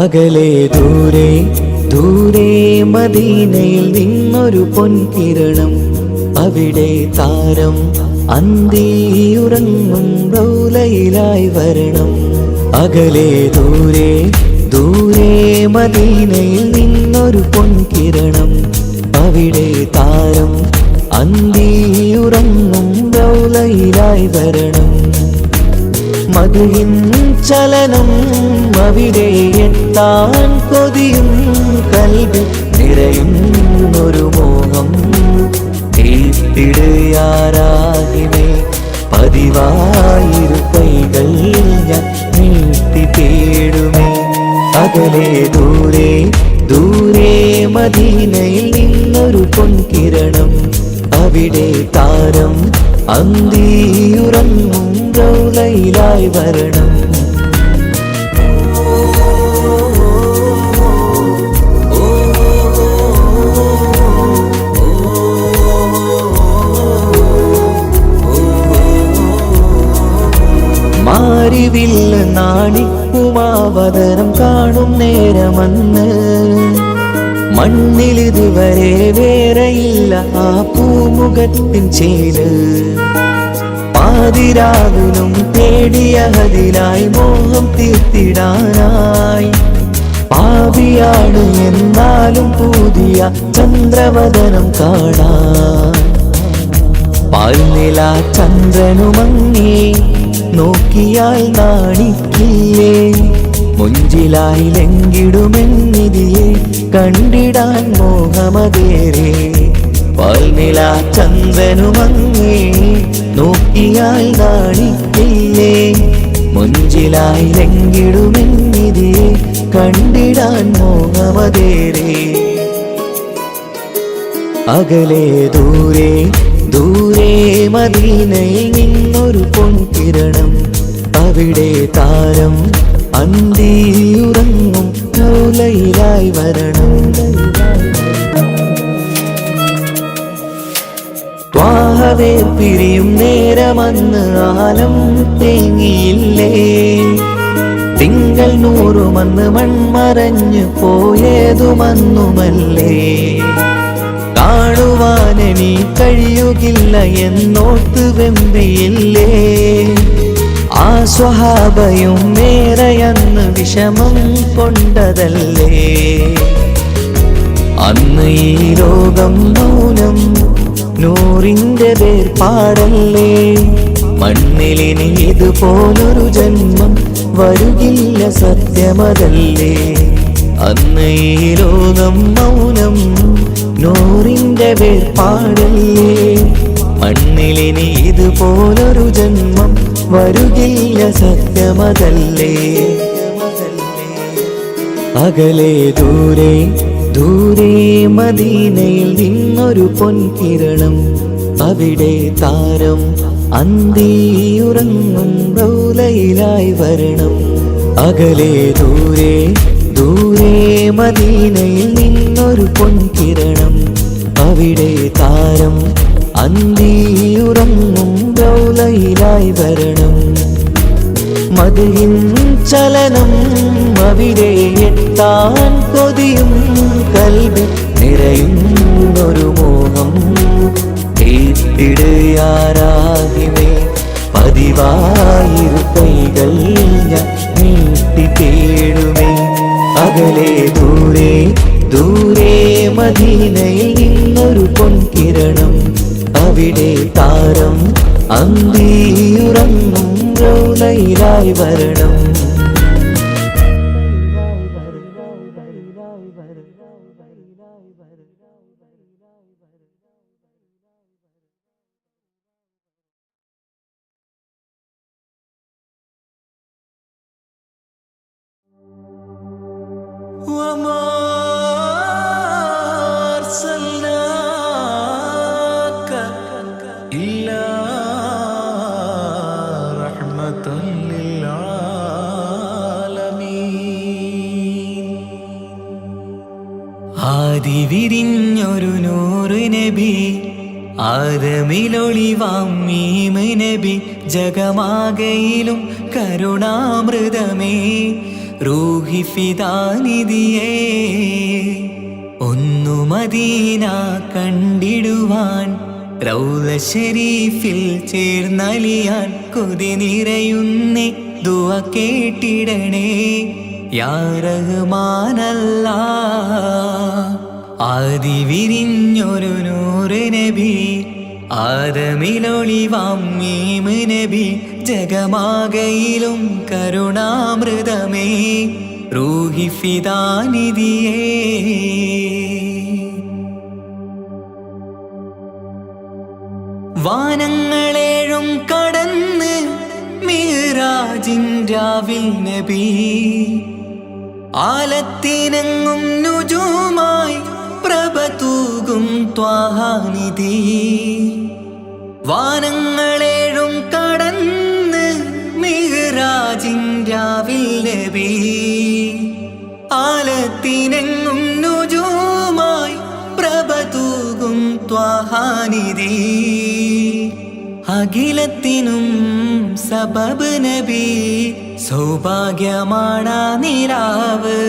അകലെ ദൂരെ ദൂരെ മദീനയിൽ നിന്നൊരു പൊൻകിരണം, അവിടെ താരം അന്തിയുറങ്ങും റൗലയിലായി വരണം. അകലെ ദൂരെ ദൂരെ മദീനയിൽ നിന്നൊരു പൊൻകിരണം, അവിടെ താരം അന്തിയുറങ്ങും റൗലയിലായി വരണം. മധുവിൻ ചലനം അവിടെ എത്താൻ കൊതിയും കൽബിൽ നിറയുന്നൊരു മോഹം. തീർത്തിടുയാരാകിമേ പതിവായിരു കൈകൾ ഞാൻ നീട്ടി തേടുമേ. അകലെ ദൂരെ ദൂരെ മദീനയിൽ നിന്നൊരു പൊൻകിരണം, അവിടെ താരം അന്തിയുറങ്ങും റൗലയിലായി വരണം. മാരിവില്ല നാണിക്കുമാവതരം കാണും നേരമന്ന്, മണ്ണിലിതുവരെ വേറെയില്ല ആ പൂമുഖത്തിൻ ചേല്. പാതിരാവിലും തേടിയ ഹദിലായി മോഹം തീർത്തിടാനായി, പാപിയാണ് എന്നാലും പുതിയ ചന്ദ്രവദനം കാണാൻ. പാൽനില ചന്ദ്രനുമങ്ങി നോക്കിയാൽ നാണിക്കില്ലേ, മുഞ്ചിലായി ലംഘിടുമെന്നിതിയെ കണ്ടിടാൻ മോഹമതേറെ. പാൽനില ചന്ദ്രനുമങ്ങി നോക്കിയാൽ നാണിക്കില്ലേ, മുഞ്ചിലായി ലംഘിടുമെന്നിതിയെ കണ്ടിടാൻ മോഹമതേറെ. അകലെ ദൂരെ ദൂരെ മദീനയിൽ നിന്നൊരു പൊൻകിരണം, അവിടെ താരം അന്തിയുറങ്ങും റൗലയിലായി വരണം. ത്വാഹവേ പിരിയും നേരമന്ന് ആലം തേങ്ങിയില്ലേ, തിങ്കൾ നൂറുമന്ന് മൺമറഞ്ഞു പോയതുമന്നുമല്ലേ. കാണുവാനെനി കഴിയുകില്ല എന്നോർത്ത് വെമ്പിയില്ലേ, ആ സ്വഹാബയും മേറയന്ന് വിഷമം കൊണ്ടതല്ലേ. അന്ന് ഈ ലോകം മൗനം നൂറിന്റെ വേർപാടല്ലേ, മണ്ണിലിനി ഇതുപോലൊരു ജന്മം വരുകില്ല സത്യമതല്ലേ. അന്ന് ഈ ലോകം മൗനം നൂറിന്റെ വേർപാടല്ലേ, മണ്ണിലിനി ഇതുപോലൊരു ജന്മം വരുകില്ല സത്യമതല്ലേ. അകലെ ദൂരെ ദൂരെ മദീനയിൽ നിന്നൊരു പൊൻകിരണം, അവിടെ താരം അന്തിയുറങ്ങും റൗലയിലായി വരണം. അകലെ ദൂരെ ദൂരെ മദീനയിൽ നിന്നൊരു പൊൻകിരണം, അവിടെ താരം അന്തിയുറങ്ങും റൗലയിലായി വരണം. മധുവിൻ ചലനം അവിടെ എത്താൻ കൊതിയും കൽബിൽ നിറയുന്നൊരു മോഹം. തീർത്തിടുയാരാകിമേ പതിവായിരു കൈകൾ ഞാൻ നീട്ടി തേടുമേ. അകലെ ദൂരെ ദൂരെ മദീനയിൽ നിന്നൊരു പൊൻകിരണം, അവിടെ താരം അന്തിയുറങ്ങും റൗലയിലായി വരണം. ആദിവിരിഞ്ഞൊരു നൂറ് നബി, ആദമിലൊളിവാം മീമ് നബി, ജഗമാകയിലും കരുണാമൃതമേ റൂഹി ഫിദാനിധിയേ. ഒന്നു മദീന കണ്ടിടുവാൻ റൗള ശരീഫിൽ ചേർന്നലിയാൻ കൊതി നിറയുന്നേ ദുആ കേട്ടിടണേ യാ റഹ്മാനല്ലാ. ആദി വിരിഞ്ഞൊരു നൂറ് നബി ആദമിലൊളിവാം മീമ് നബി ജഗമാകയിലും കരുണാമൃതമേ റൂഹി ഫിദാനിധിയേ. വാനങ്ങളേഴും കടന്ന് മിഅ്റാജിൻ രാവിൽ നബി ആലത്തിനെങ്ങും നുജൂമായി പ്രഭ തൂകും ത്വാഹാനിധി. വാനങ്ങളേഴും കടന്ന് മിഅ്റാജിൻ രാവിൽ നബി ആലത്തിനെങ്ങും നുജൂമായി പ്രഭ തൂകും ത്വാഹാനിധി. അഖിലത്തിനും സബബ് നബി സൗഭാഗ്യമാണാ നിലാവ്.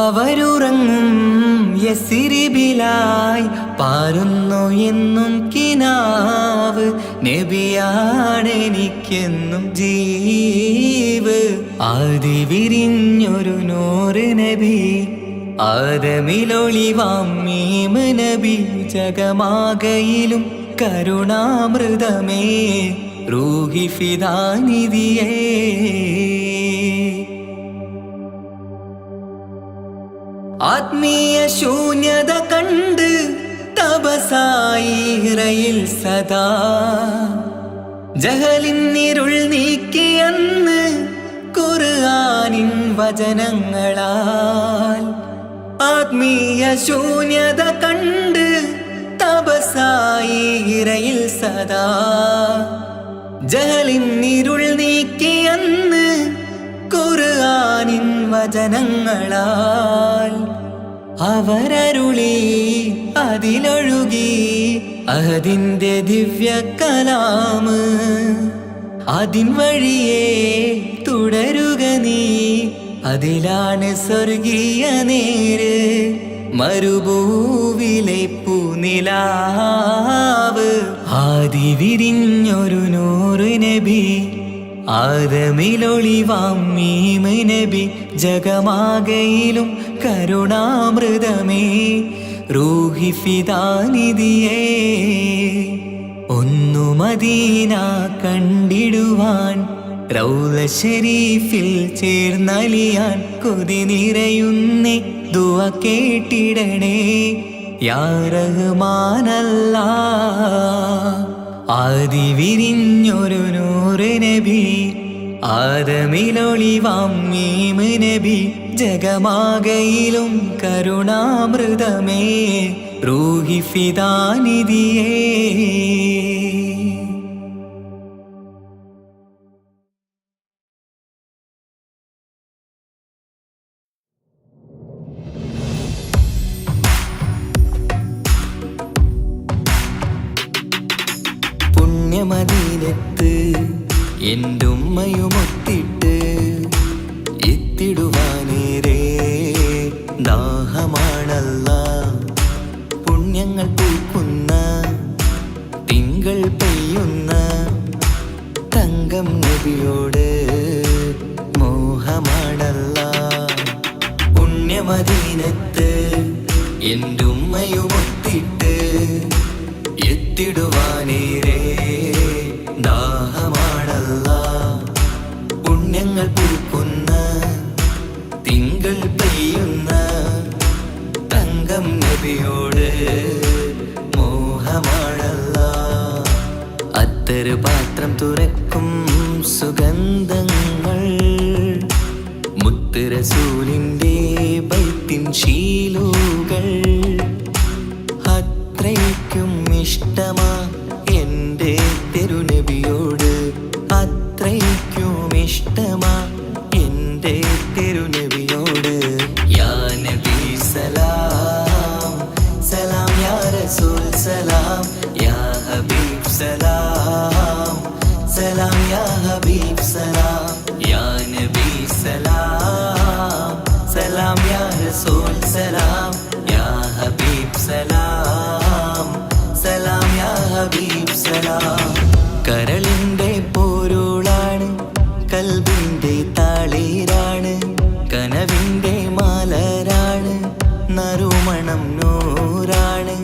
അവരുറങ്ങും യസിരിബിലായി പാരുന്നു എന്നും കിനാവ്. നബിയാണെനിക്കെന്നും ജീവ്. ആദി വിരിഞ്ഞൊരു നൂറ് നബി ആദമിലൊളിവാം മീമ് നബി ജഗമാകയിലും കരുണാമൃതമേ റൂഹി ഫിദാനിധിയേ. ആത്മീയ ശൂന്യത കണ്ട് തപസായി ഇറയിൽ സദാ ജഹലിന്നിരുൾ നീക്കിയെന്ന് ഖുർആനിൻ വചനങ്ങളാൽ. ആത്മീയ ശൂന്യത കണ്ട് തപസായി ഇറയിൽ സദാ ജഹലിന്നിരുൾ നീക്കിയെന്ന് ഖുർആനിൻ വചനങ്ങളാൽ. അവരരുളി അതിലൊഴുകി അതിൻ്റെ ദിവ്യ കലാമ്. അതിൻ വഴിയേ തുടരുക നീ, അതിലാണ് സ്വർഗീയ നേര്. മരുഭൂവിലെ പൂനിലാവ്. ആദി വിരിഞ്ഞൊരു നൂറ് നബി ആദമിലൊളിവാം മീമ് നബി ജഗമാകയിലും കരുണാമൃതമേ റൂഹി ഫിദാനിധിയേ. ഒന്നു മദീന കണ്ടിടുവാൻ റൗള ശരീഫിൽ ചേർന്നലിയാൻ കൊതി നിറയുന്നേ ദുആ കേട്ടിടണേ യാ റഹ്മാനല്ലാ. ആദി വിരിഞ്ഞൊരു നൂറ് നബി ആദമിലൊളിവാം മീമ് നബി ജഗമാകയിലും കരുണാമൃതമേ റൂഹി ഫിദാനിധിയേ. പുണ്യമദീനത്ത് എൻ്റെ ഉമ്മയുമൊത്തിട്ട് എത്തിടുവാനേരേ ദാഹമാണല്ലാ. പുണ്യങ്ങൾ പൂക്കുന്ന തിങ്കൾ പെയ്യുന്ന തങ്കം നബിയോട് മോഹമാണല്ലാ. പുണ്യമദീനത്ത് എൻ്റെ ഉമ്മയുമൊത്തിട്ട് എത്തിടുവാനേരേ ദാഹമാണല്ലാ. പുണ്യങ്ങൾ പൂക്കുന്ന തിങ്കൾ പെയ്യുന്ന തങ്കം നബിയോട് മോഹമാണല്ലാ. അത്തറ് പാത്രം തുറക്കും സുഗന്ധങ്ങൾ മുത്ത് റസൂലിൻ്റെ ബൈത്തിൻ ശീലുകൾ. അത്രയ്ക്കും ഇഷ്ടമാ എൻ്റെ തിരുനബിയോട്, അത്രയ്ക്കും ഇഷ്ടമാ എൻ്റെ തിരുനബിയോട്. യാ നബി സലാം സലാം, യാ റസൂൽ സലാം, യാ ഹബീബ് സലാം സലാം, യാ ഹബീബ് സലാം, യാ നബി സലാം. സലാം. കരളിൻ്റെ പോരുളാണ്, കൽബിൻ്റെ താളീരാണ്, കനവിൻ്റെ മാലരാണ്, നറുമണം നൂറാണ്.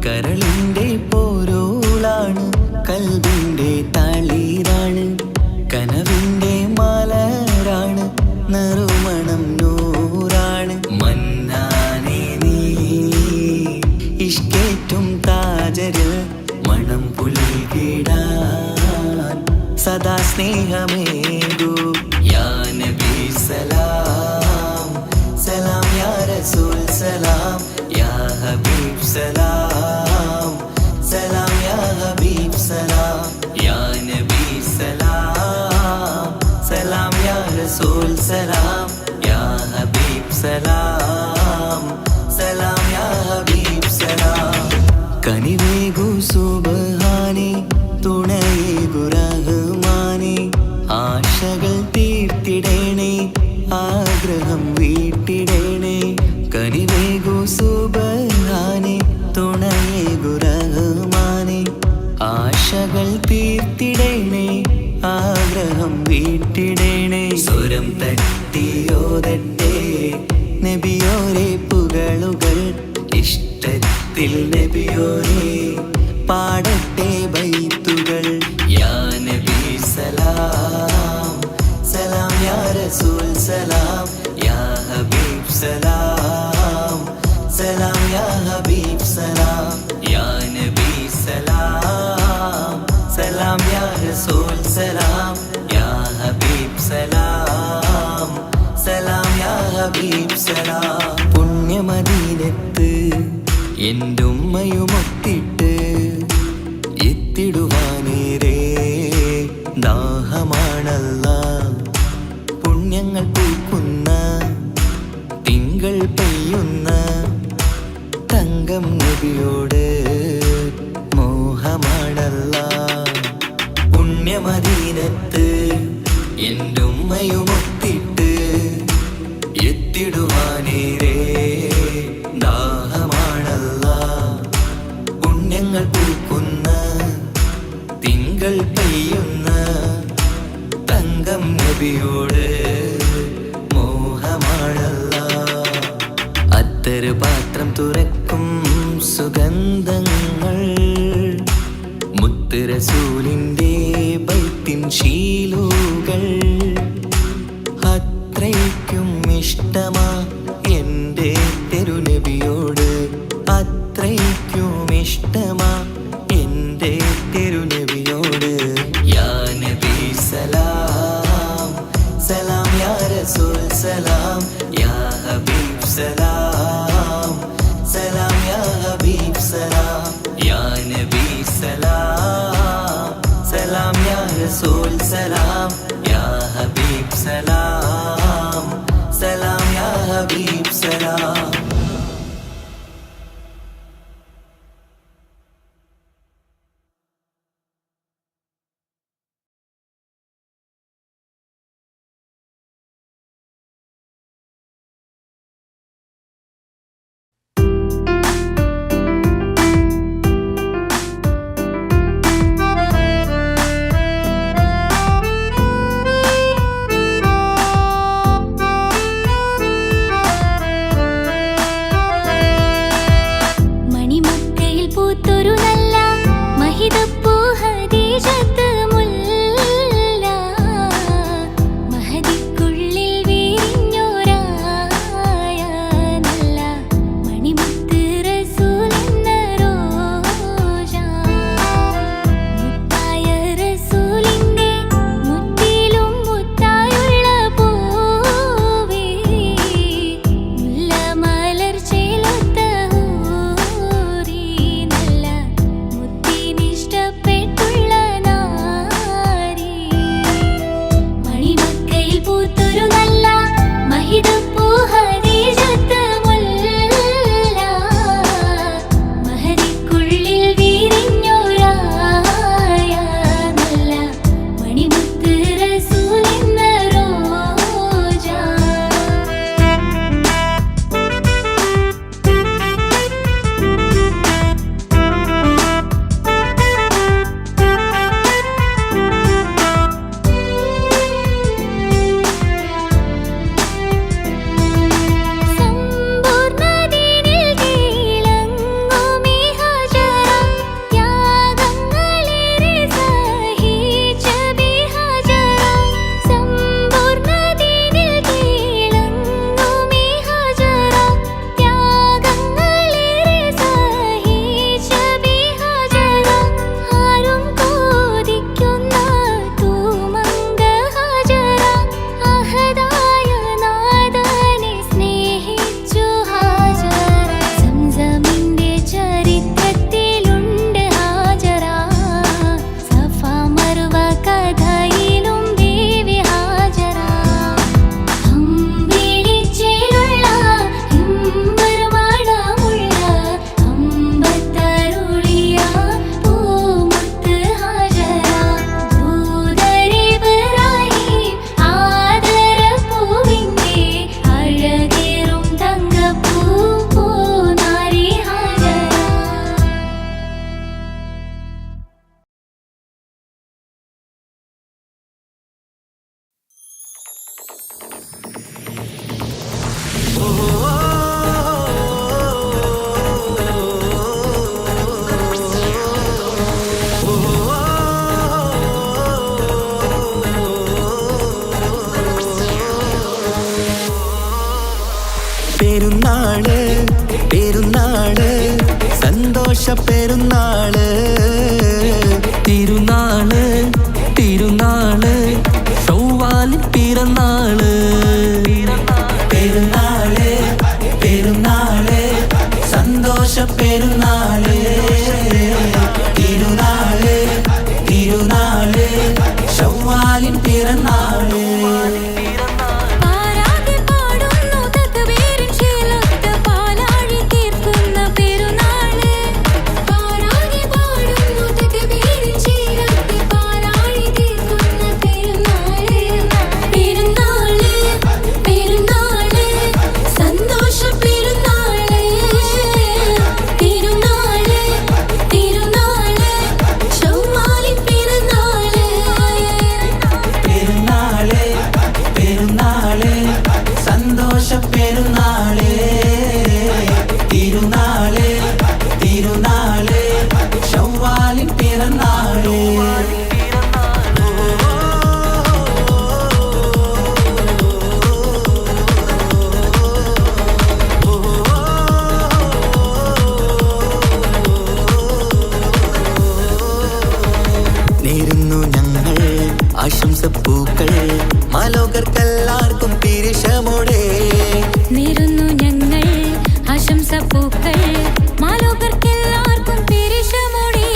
കരളിൻ്റെ പോരുളാണ്, കൽബിൻ്റെ താളീരാണ്, കനവിൻ്റെ മാലരാണ്, നറുമണം നൂറാണ്. മന്നാനേ നീ ഇഷ്കേറ്റും താജരിൽ മണം പുൽകിടാൻ സദാ സ്നേഹമേകൂ. യാ നബി സലാം സലാം, യാ റസൂൽ സലാം, യാ ഹബീബ് സലാം സലാം, യാ ഹബീബ് സലാം, യാ നബി സലാം സലാം, യാ റസൂൽ സലാം, യാ ഹബീബ് സലാം സലാം, യാ ഹബീബ് സലാം. കനിവേകു സുബ്ഹാനേ, തുണയേകു റഹ്മാനേ, ആശകൾ തീർത്തിടേണേ, ആഗ്രഹം വീട്ടിടേണേ. കനിവേകു സുബ്ഹാനേ, തുണയേകു റഹ്മാനേ, ആശകൾ തീർത്തിടേണേ, ആഗ്രഹം വീട്ടിടേണേ. സ്വരം തട്ടിയോതട്ടെ നബിയോരെ പുകളുകൾ, ഇഷ്ടത്തിൽ നബിയോരെ പാടട്ടെ ബൈത്തുകൾ. യാ നബി സലാം സലാം, യാ റസൂൽ സലാം, യാ ഹബീബ് സലാം സലാം, യാ ഹബീബ് സലാം, യാ നബി സലാം സലാം, യാ റസൂൽ സലാം, യാ ഹബീബ് സലാം സലാം, യാ ഹബീബ് സലാം. പുണ്യമദീനത്ത് എൻ്റെ ഉമ്മയുമൊത്തിട്ട് എത്തിടുവാനേരേ ദാഹമാണല്ലാ. പുണ്യങ്ങൾ പൂക്കുന്ന തിങ്കൾ പെയ്യുന്ന തങ്കം നബിയോട് മോഹമാണല്ലാ. പുണ്യമദീനത്ത് എൻ്റെ ഉമ്മയുമൊത്തിട്ട് എത്തിടുവാനേരേ ദാഹമാണല്ലാ. പുണ്യങ്ങൾ പൂക്കുന്ന തിങ്കൾ പെയ്യുന്ന തങ്കം നബിയോട് മോഹമാണല്ലാ. അത്തറ് പാത്രം തുറക്കും സുഗന്ധങ്ങൾ, മുത്ത് റസൂലിൻ്റെ ബൈത്തിൻ ശീലുകൾ. അത്രയ്ക്കും ഇഷ്ടമാ എൻ്റെ തിരുനബിയോട്, അത്രയ്ക്കും ഇഷ്ടമാ എൻ്റെ തിരുനബിയോട്. യാ നബി സലാം സലാം, യാ റസൂൽ സലാം, യാ ഹബീബ് സലാം സലാം, യാ ഹബീബ് സലാം, യാ നബി സലാം സലാം, യാ റസൂൽ സലാം, യാ ഹബീബ് സലാം സലാം, യാ ഹബീബ് സലാം. പെരുന്നാള് തിരുനാള് തിരുനാള് ശൗവാലിൻ പിറന്നാള് പെരുന്നാള് പെരുന്നാള് സന്തോഷ പെരുന്നാള് തിരുനാള് തിരുനാള് ശൗവാലിൻ പിറന്നാള് പെരുന്നാള് തിരുനാള് തിരുനാള് ശൗവാലിൻ പിറന്നാള് നേരുന്നു ഞങ്ങൾ ആശംസപ്പൂക്കൾ മാലോകർക്കെല്ലാവർക്കും പിരിശമോടെ നേരുന്നു ഞങ്ങൾ ആശംസപ്പൂക്കൾ മാലോകർക്കെല്ലാവർക്കും പിരിശമോടെ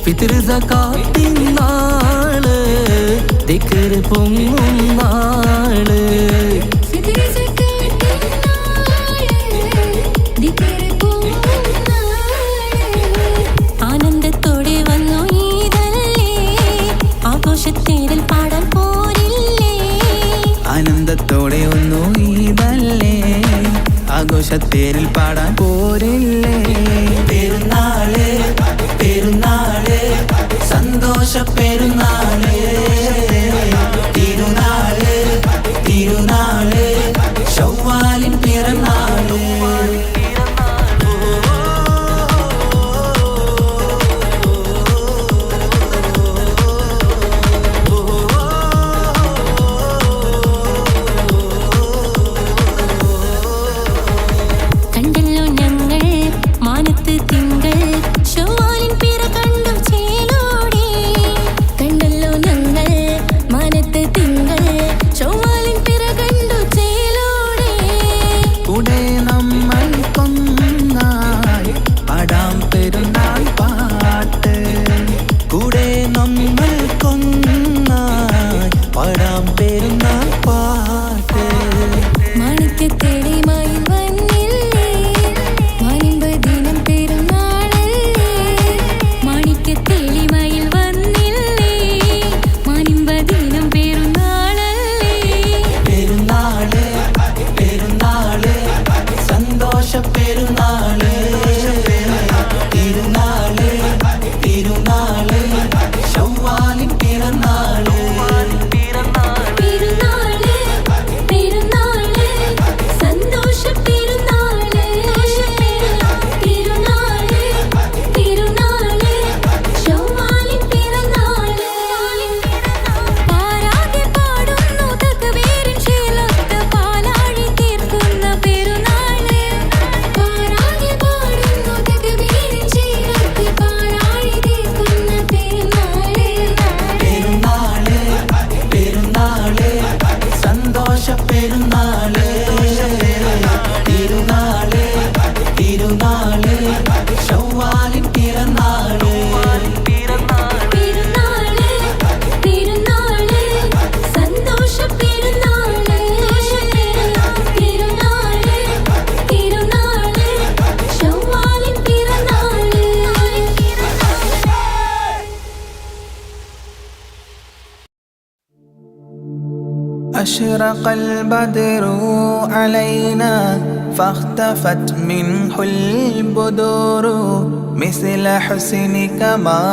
ഫിത്ർ സകാത്തിൻ നാള് ദിക്ർ പൊങ്ങും നാള് ആനന്ദത്തോടെ വന്നു ഈദല്ലേ ആഘോഷത്തേരിൽ പാടാൻ പോരില്ലേ ആനന്ദത്തോടെ ഒന്നു ഈദല്ലേ ആഘോഷത്തേരിൽ പാടാൻ പോരില്ലേ പെരുന്നാള് പെരുന്നാള് സന്തോഷ പെരുന്നാള് തിരുനാള് തിരുനാള് ശൗവാലിൻ പിറന്നാള് കണ്ടല്ലോ ഞങ്ങൾ മാനത്ത് തിങ്കൾ ശൗവാലിൻ പിറ കണ്ടു ചേലോടെ കണ്ടല്ലോ ഞങ്ങൾ മാനത്ത് തിങ്കൾ ശൗവാലിൻ പിറ കണ്ടു ചേലോടെ കൂടെ നമ്മൾ കൊന്നായി പാടാം പെരുന്നാൾ പാട്ട് കൂടെ നമ്മൾ കൊന്നായി പാടാം പെരുന്നാൾ പാട്ട് മാണിക്യത്തേടി മയിൽ വന്നില്ലേ മാനിമ്പ ദിനം പെരുന്നാളല്ലേ മാണിക്യത്തേടി മയിൽ വന്നില്ലേ മാനിമ്പ ദിനം പെരുന്നാളല്ലേ പെരുന്നാള് പെരുന്നാള് സന്തോഷ പെരുന്നാള് തിരുനാള് തിരുനാള് ശൗവാലിൻ പിറന്നാള് പെരുന്നാള് പെരുന്നാള് സന്തോഷ പെരുന്നാള് തിരുനാള് തിരുനാള് ശൗവാലിൻ പിറന്നാള് പാരാതെ പാടുന്നു തക്ബീറിൻ ശീലത്ത് പാലാഴി തീർക്കുന്ന പെരുന്നാള് പാരാതെ പാടുന്നു തക്ബീറിൻ ശീലത്ത് പാലാഴി തീർക്കുന്ന പെരുന്നാള് പെരുന്നാള് പെരുന്നാള് സന്തോഷ പെരുന്നാള് തിരുനാള് തിരുനാള് ശൗവാലിൻ പിറന്നാള് പെരുന്നാള് പെരുന്നാള് സന്തോഷ പെരുന്നാള് തിരുനാള് തിരുനാള് ശൗവാലിൻ പിറന്നാള് أشرق البدر علينا فاختفت منه البدور مثل حسنك ما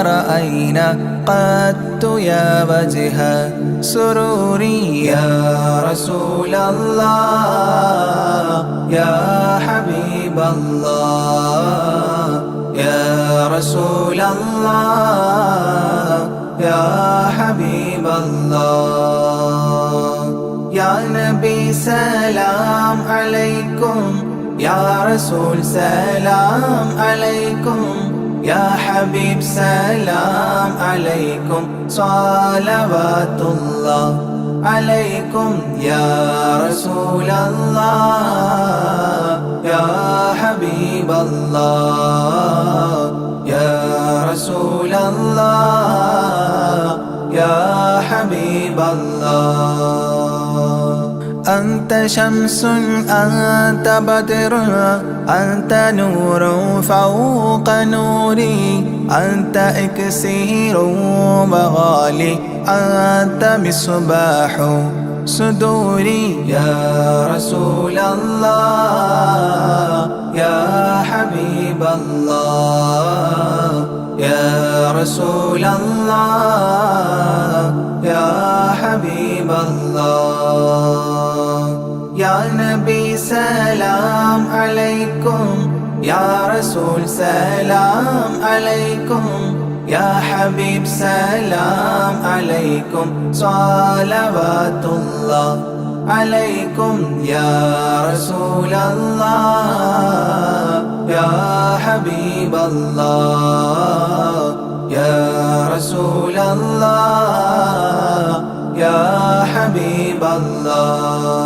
رأينا قدت يا وجه سروري يا رسول الله يا حبيب الله يا رسول الله يا حبيب الله يا نبي سلام عليكم يا رسول سلام عليكم يا حبيب سلام عليكم صلوات الله عليكم يا رسول الله يا حبيب الله يا رسول الله يا حبيب الله أنت شمس أنت بدر أنت نور فوق نوري أنت إكسير مغالي أنت مصباح صدوري يا رسول الله يا حبيب الله يا رسول الله يا حبيب الله يا نبي سلام عليكم يا رسول سلام عليكم يا حبيب سلام عليكم صلوات الله عليكم يا رسول الله يا حبيب الله يا رسول الله يا حبيب الله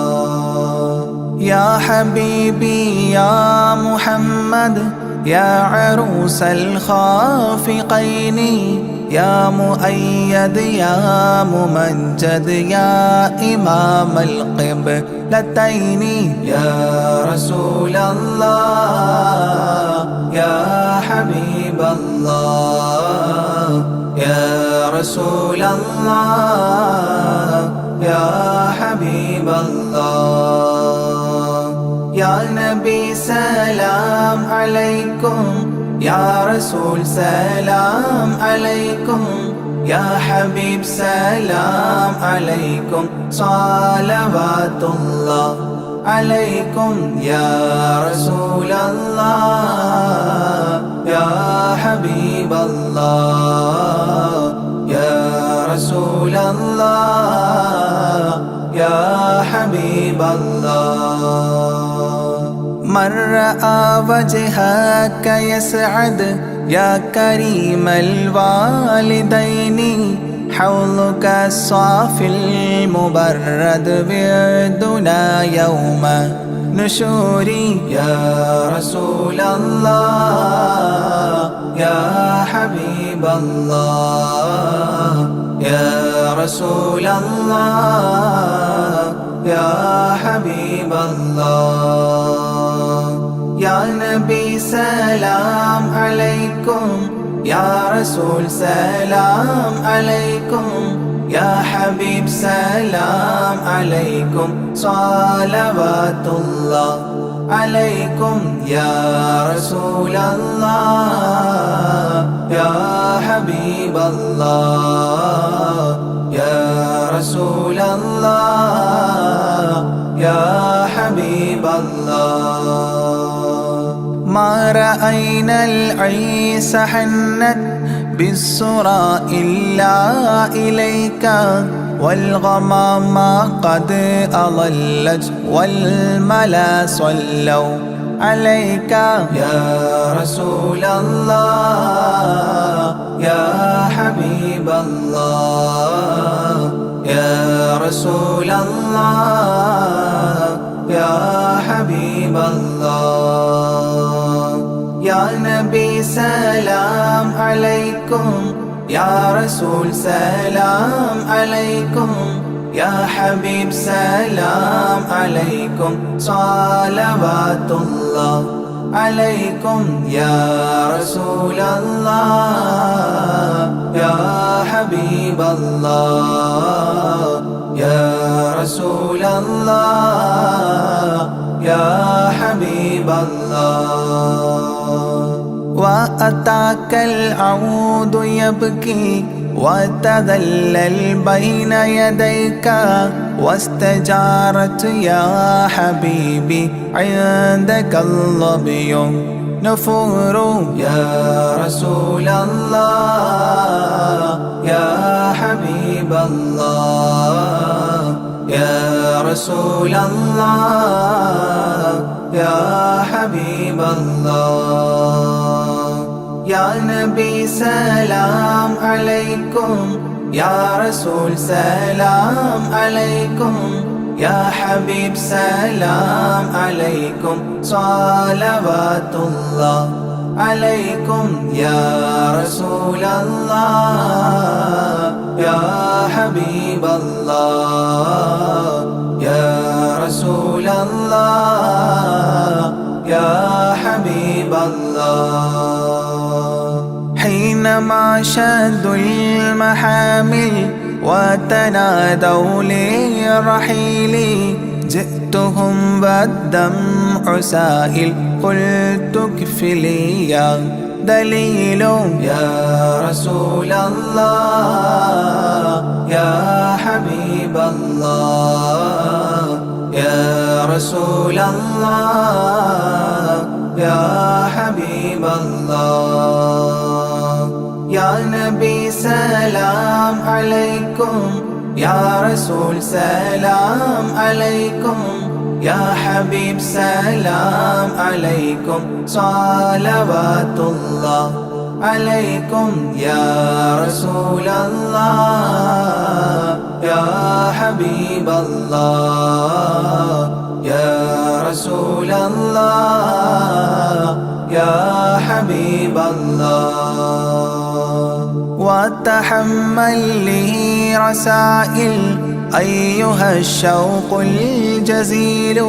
يا حبيبي يا محمد يا عروس الخافقين يا مؤيد يا ممجد يا إمام القبلتين يا رسول الله يا حبيب الله يا رسول الله يا حبيب الله يا نبي سلام عليكم يا رسول سلام عليكم يا حبيب سلام عليكم صلوات الله عليكم يا رسول الله يا حبيب الله يا رسول الله يا حبيب الله من رأى وجهك يسعد يا كريم الوالدين حوضك الصافي المبرد بردنا يوم نشوري يا رسول الله يا حبيب الله يا رسول الله يا حبيب الله يا نبي سلام عليكم يا رسول سلام عليكم يا حبيب سلام عليكم صلوات الله عليكم يا رسول الله يا حبيب الله يا رسول الله يا حبيب الله ما رأينا العيس حنت بالسرى إلا إليك والغمام قد أضلت والملا صلوا عليك يا رسول الله يا حبيب الله يا رسول الله يا حبيب الله يا نبي سلام عليكم يا رسول سلام عليكم يا حبيب سلام عليكم صلوات الله عليكم يا رسول الله يا حبيب الله يا رسول الله يا حبيب الله وأتاك العود يبكي وتذلل بين يديك واستجارت يا حبيبي عندك الظبي نفور يا رسول الله يا حبيب الله يا رسول الله يا حبيب الله يا نبي سلام عليكم يا رسول سلام عليكم يا حبيب سلام عليكم صلوات الله عليكم يا رسول الله يا حبيب الله يا رسول الله يا حبيب الله حينما شدوا المحامل وتنادوا للرحيل جئتهم والدمع سائل قلت اكفلي يا دليل يا رسول الله يا حبيب الله يا رسول الله يا حبيب الله يا نبي سلام عليكم يا رسول سلام عليكم يا حبيب سلام عليكم صلوات الله عليكم يا رسول الله يا حبيب الله يا رسول الله يا حبيب الله وتحمل لي رسائل أيها الشوق الجزيل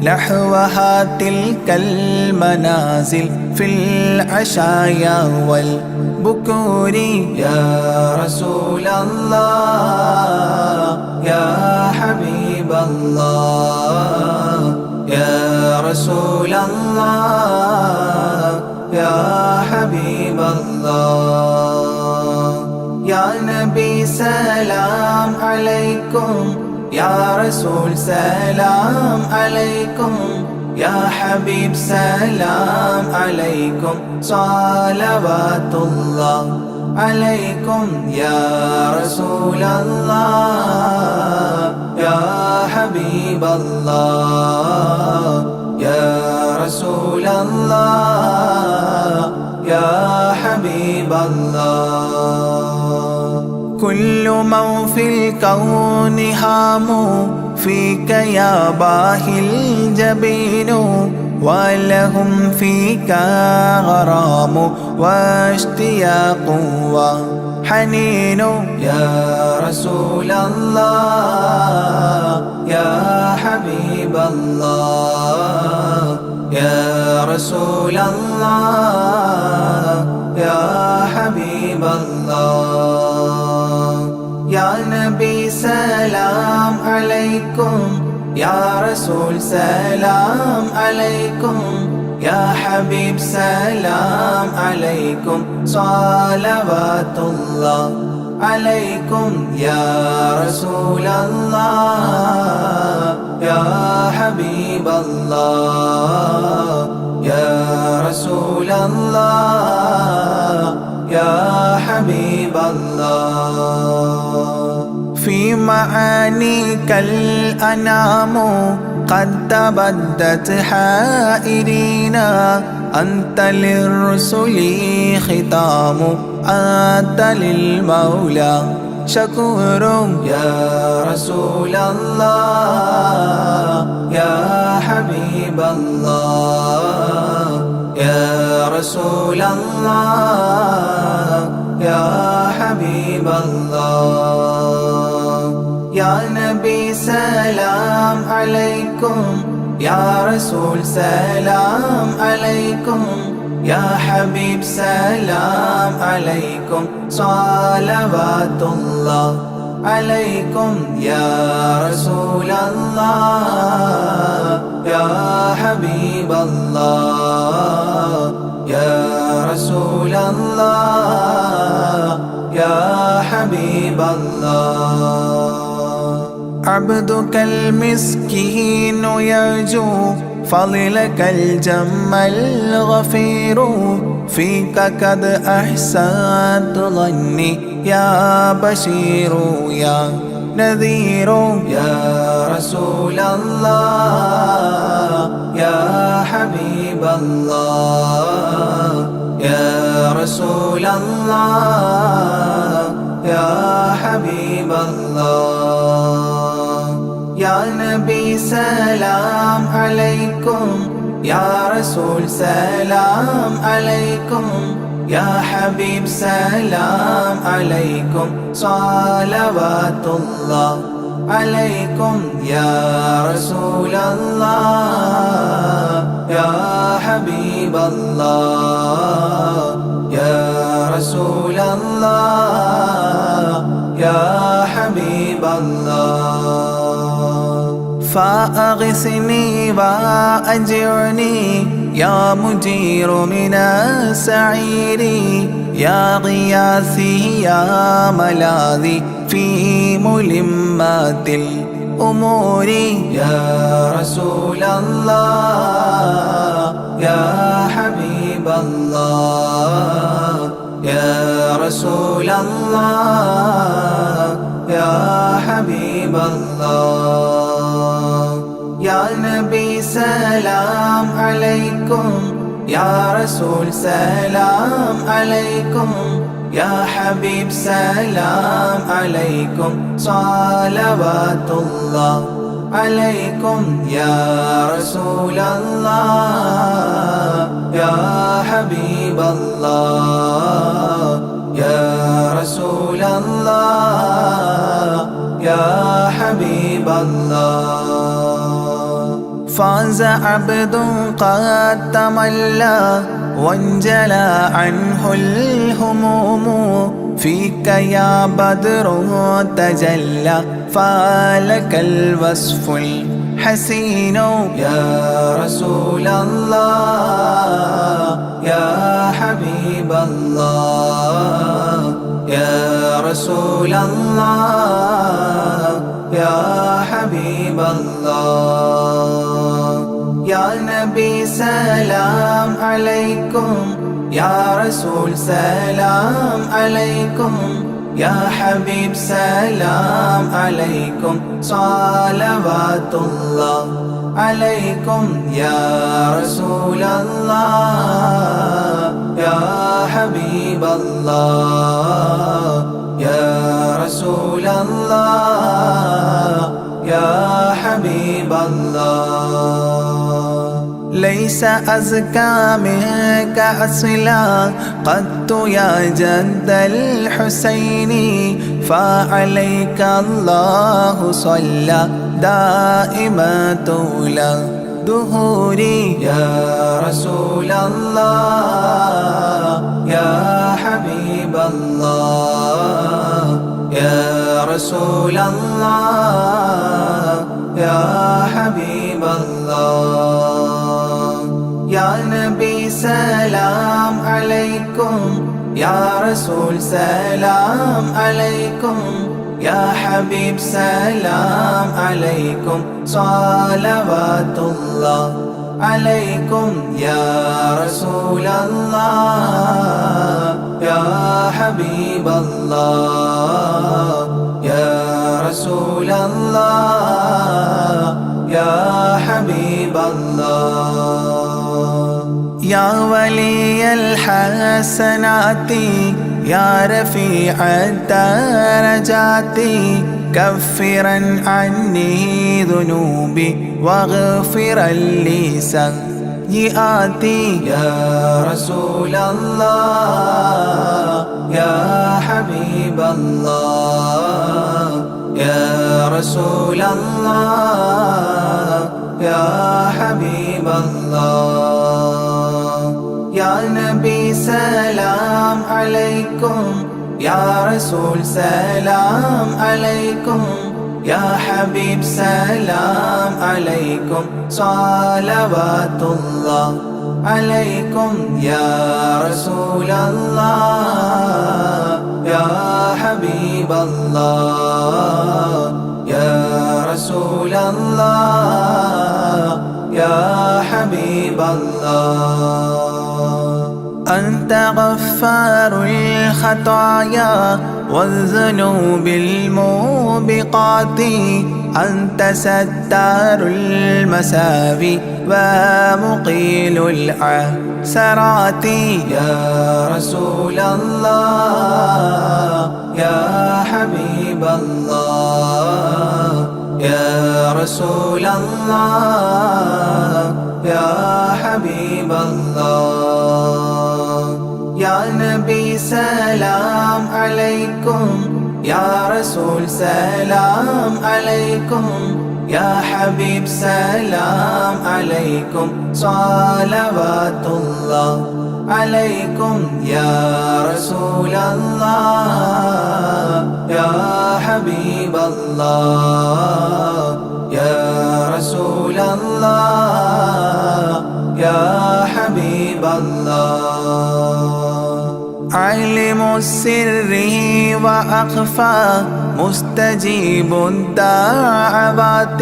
نحوها تلك المنازل في العشايا والبكور يا رسول الله يا حبيب الله يا رسول الله يا حبيب الله يا نبي سلام عليكم يا رسول سلام عليكم يا حبيب سلام عليكم صلوات الله عليكم يا رسول الله يا حبيب الله يا رسول الله يا حبيب الله كل من في الكون هام فيك يا باهي الجبين ولهم فيك غرام واشتياق وحنين يا رسول الله يا حبيب الله يا رسول الله يا حبيب الله يا نبي سلام عليكم يا رسول سلام عليكم يا حبيب سلام عليكم صلوات الله عليكم يا رسول الله يا حبيب الله يا رسول الله يا حبيب الله في معانيك الأنام قد تبدت حائرين أنت للرسل ختام أنت للمولى شكور يا رسول الله يا حبيب الله يا رسول الله يا حبيب الله يا نبي سلام عليكم يا رسول سلام عليكم يا حبيب سلام عليكم صلوات الله عليكم يا رسول الله يا حبيب الله يا رسول الله يا حبيب الله عبدك المسكين يرجو فضلك الجم الغفير فيك قد أحسنت ظني يا بشير يا نذير يا رسول الله يا حبيب الله يا رسول الله يا حبيب الله يا نبي سلام عليكم يا رسول سلام عليكم يا حبيب سلام عليكم صلوات الله عليكم يا رسول الله يا حبيب الله يا رسول الله يا حبيب الله فأغثني وأجرني يا مجير من السعير يا غياثي يا ملاذي في ملمات الأمور يا رسول الله يا حبيب الله يا رسول الله يا حبيب الله يا نبي سلام عليكم يا رسول سلام عليكم يا حبيب سلام عليكم صلوات الله عليكم يا رسول الله يا حبيب الله يا رسول الله يا حبيب الله فاز عبد قد تملى وانجلى عنه الهموم فيك يا بدر تجلى فلك الوصف الحسين يا رسول الله يا حبيب الله يا رسول الله يا حبيب الله يا نبي سلام عليكم يا رسول سلام عليكم يا حبيب سلام عليكم صلوات الله عليكم يا رسول الله يا حبيب الله يا رسول الله يا حبيب الله ليس أزكى منك أصلا قدت يا جد الحسين فعليك الله صلى دائما طول دهوري يا رسول الله يا حبيب الله يا رسول الله يا حبيب الله يا نبي سلام عليكم يا رسول سلام عليكم يا حبيب سلام عليكم صلوات الله عليكم يا رسول الله يا حبيب الله يا رسول الله يا حبيب الله يا ولي الحسنات يا رفيع الدرجات كفرا عني ذنوبي واغفرا لي سيئاتي يا رسول الله يا حبيب الله يا رسول الله يا حبيب الله يا نبي سلام عليكم يا رسول سلام عليكم يا حبيب سلام عليكم صلوات الله عليكم يا رسول الله يا حبيب الله يا رسول الله يا حبيب الله أنت غفار الخطايا والذنوب الموت الموبقات أنت ستار المساوي ومقيل العثرات يا رسول الله يا حبيب الله يا رسول الله يا حبيب الله يا نبي سلام عليكم يا رسول سلام عليكم يا حبيب سلام عليكم صلوات الله عليكم يا رسول الله يا حبيب الله يا رسول الله يا حبيب الله علم السر وأخفى مستجيب الدعوات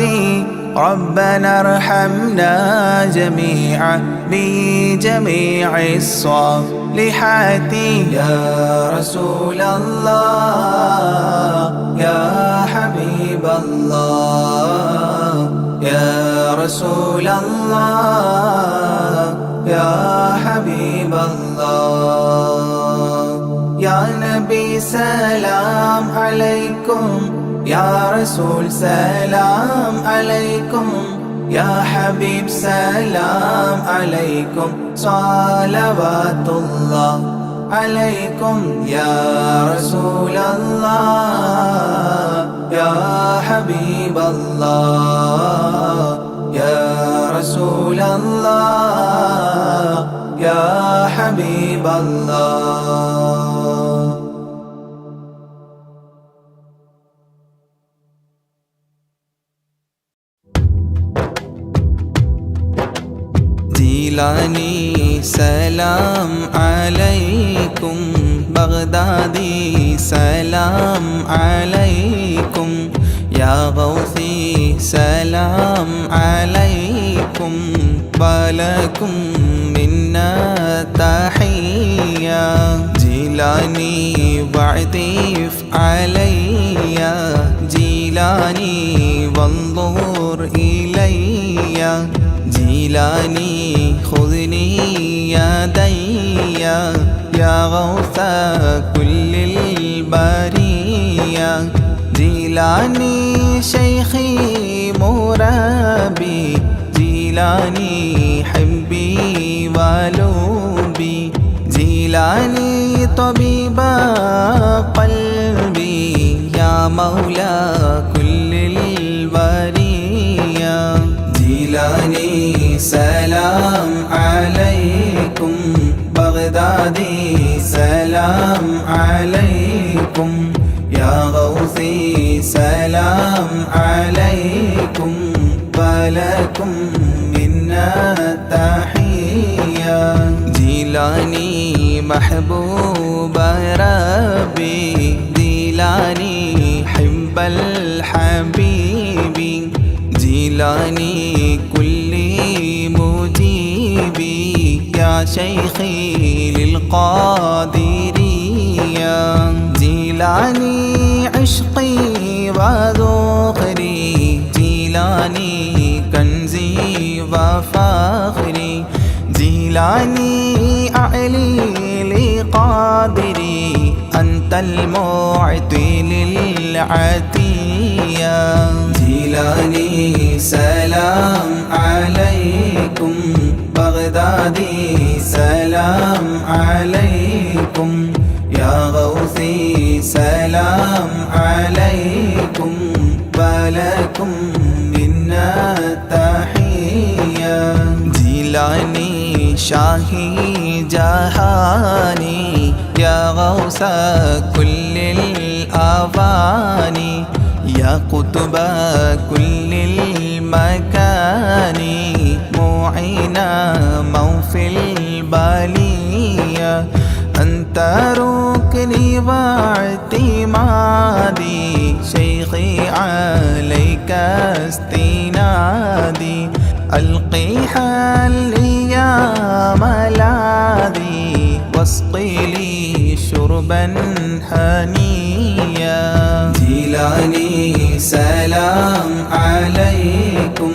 ربنا ارحمنا جميعا بجميع الصالحات يا رسول الله يا حبيب الله يا رسول الله يا حبيب الله يا نبي سلام عليكم يا رسول سلام عليكم يا حبيب سلام عليكم صلوات الله عليكم يا رسول الله يا حبيب الله يا رسول الله يا حبيب الله جيلاني سلام عليكم بغدادي سلام عليكم يا غوثي سلام عليكم ولكم منا تحية جيلاني وعديف علي جيلاني وانظر إلي جيلاني خذني يدي يا غوث كل البرية جيلاني شيخي مرابي جيلاني حبي ولوبي جيلاني طبيب قلبي يا مولى كل البرية جيلاني سلام عليكم بغدادي سلام عليكم يا غوثي سلام عليكم ولكم منا تحية جيلاني محبوب ربي جيلاني حب الحبيب جيلاني كل مجيبي يا شيخي للقادرية جيلاني عشقي وذخري جيلاني كنزي وفخري جيلاني أعلي لقادري أنت المعطي للعطية جيلاني سلام عليكم بغدادي سلام عليكم يا غوثي سلام عليكم ولكم منا تحية جيلاني شاهي جهاني يا غوث كل الأواني يا قطب كل المكان معينا موفي البالية أنت ركني واعتمادي شيخي عليك استنادي ألقي حلي يا ملاذي واسقي لي شربا هنيا جيلاني سلام عليكم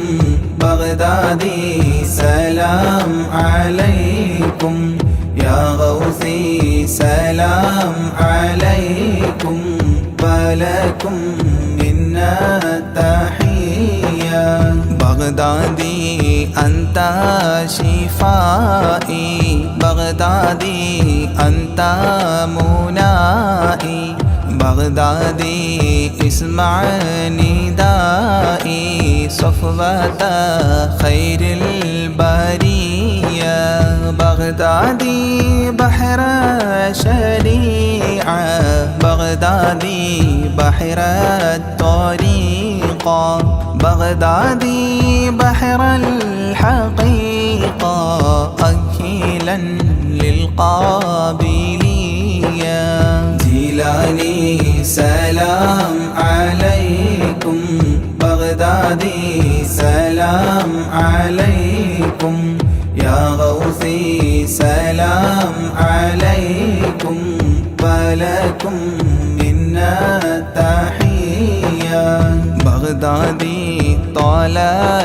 بغدادي سلام عليكم يا غوثي سلام عليكم ولكم منا تحية بغدادي أنت شفائي بغدادي أنت منائي بغدادي اسمع ندائي صفوة خير البرية بغدادي بحر شريعة بغدادي بحر الطريقة بغدادي بحر الحقيقة أكيلا للقابلية جيلاني سلام عليكم بغدادي سلام عليكم يا غوثي سلام عليكم ولكم منا تحية بغدادي طال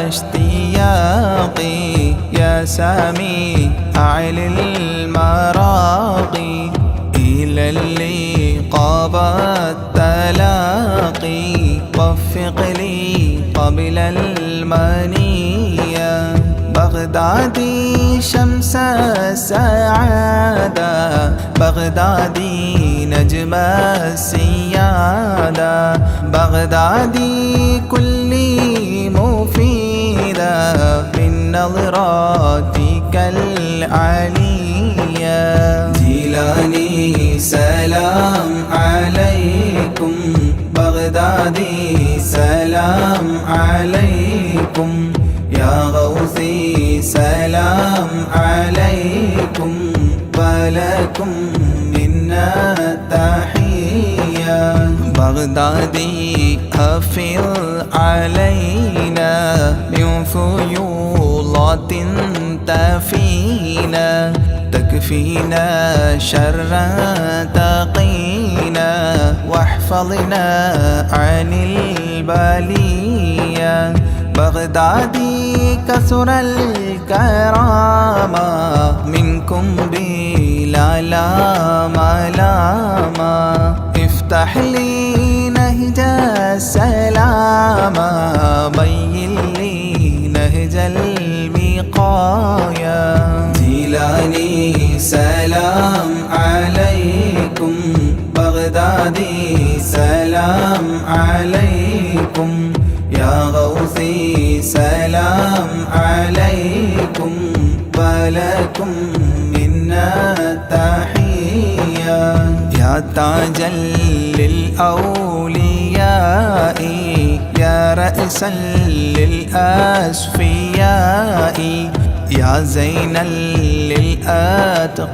اشتياقي يا سامي أعلى المراقي إلى اللقاء والتلاقي وفق لي قبل المنية بغدادي شمس السعادة بغدادي نجم السيادة بغدادي كلي مفيدة من نظراتك العلية جيلاني سلام عليكم بغدادي سلام عليكم يا غوثي سلام عليكم ولكم منا تحية بغدادي أفض علينا من فيوضات تفينا تكفينا شر تقينا واحفظنا عن البلية بغدادي كثر الكرامة منكم بلا ملامة افتح لي نهج السلامة بين لي نهج الوقاية جيلاني سلام عليكم بغدادي سلام عليكم يا غوثي سلام عليكم ولكم منا تحية يا تاجا للأولياء يا رأسا للأصفياء يا زينا للأتقياء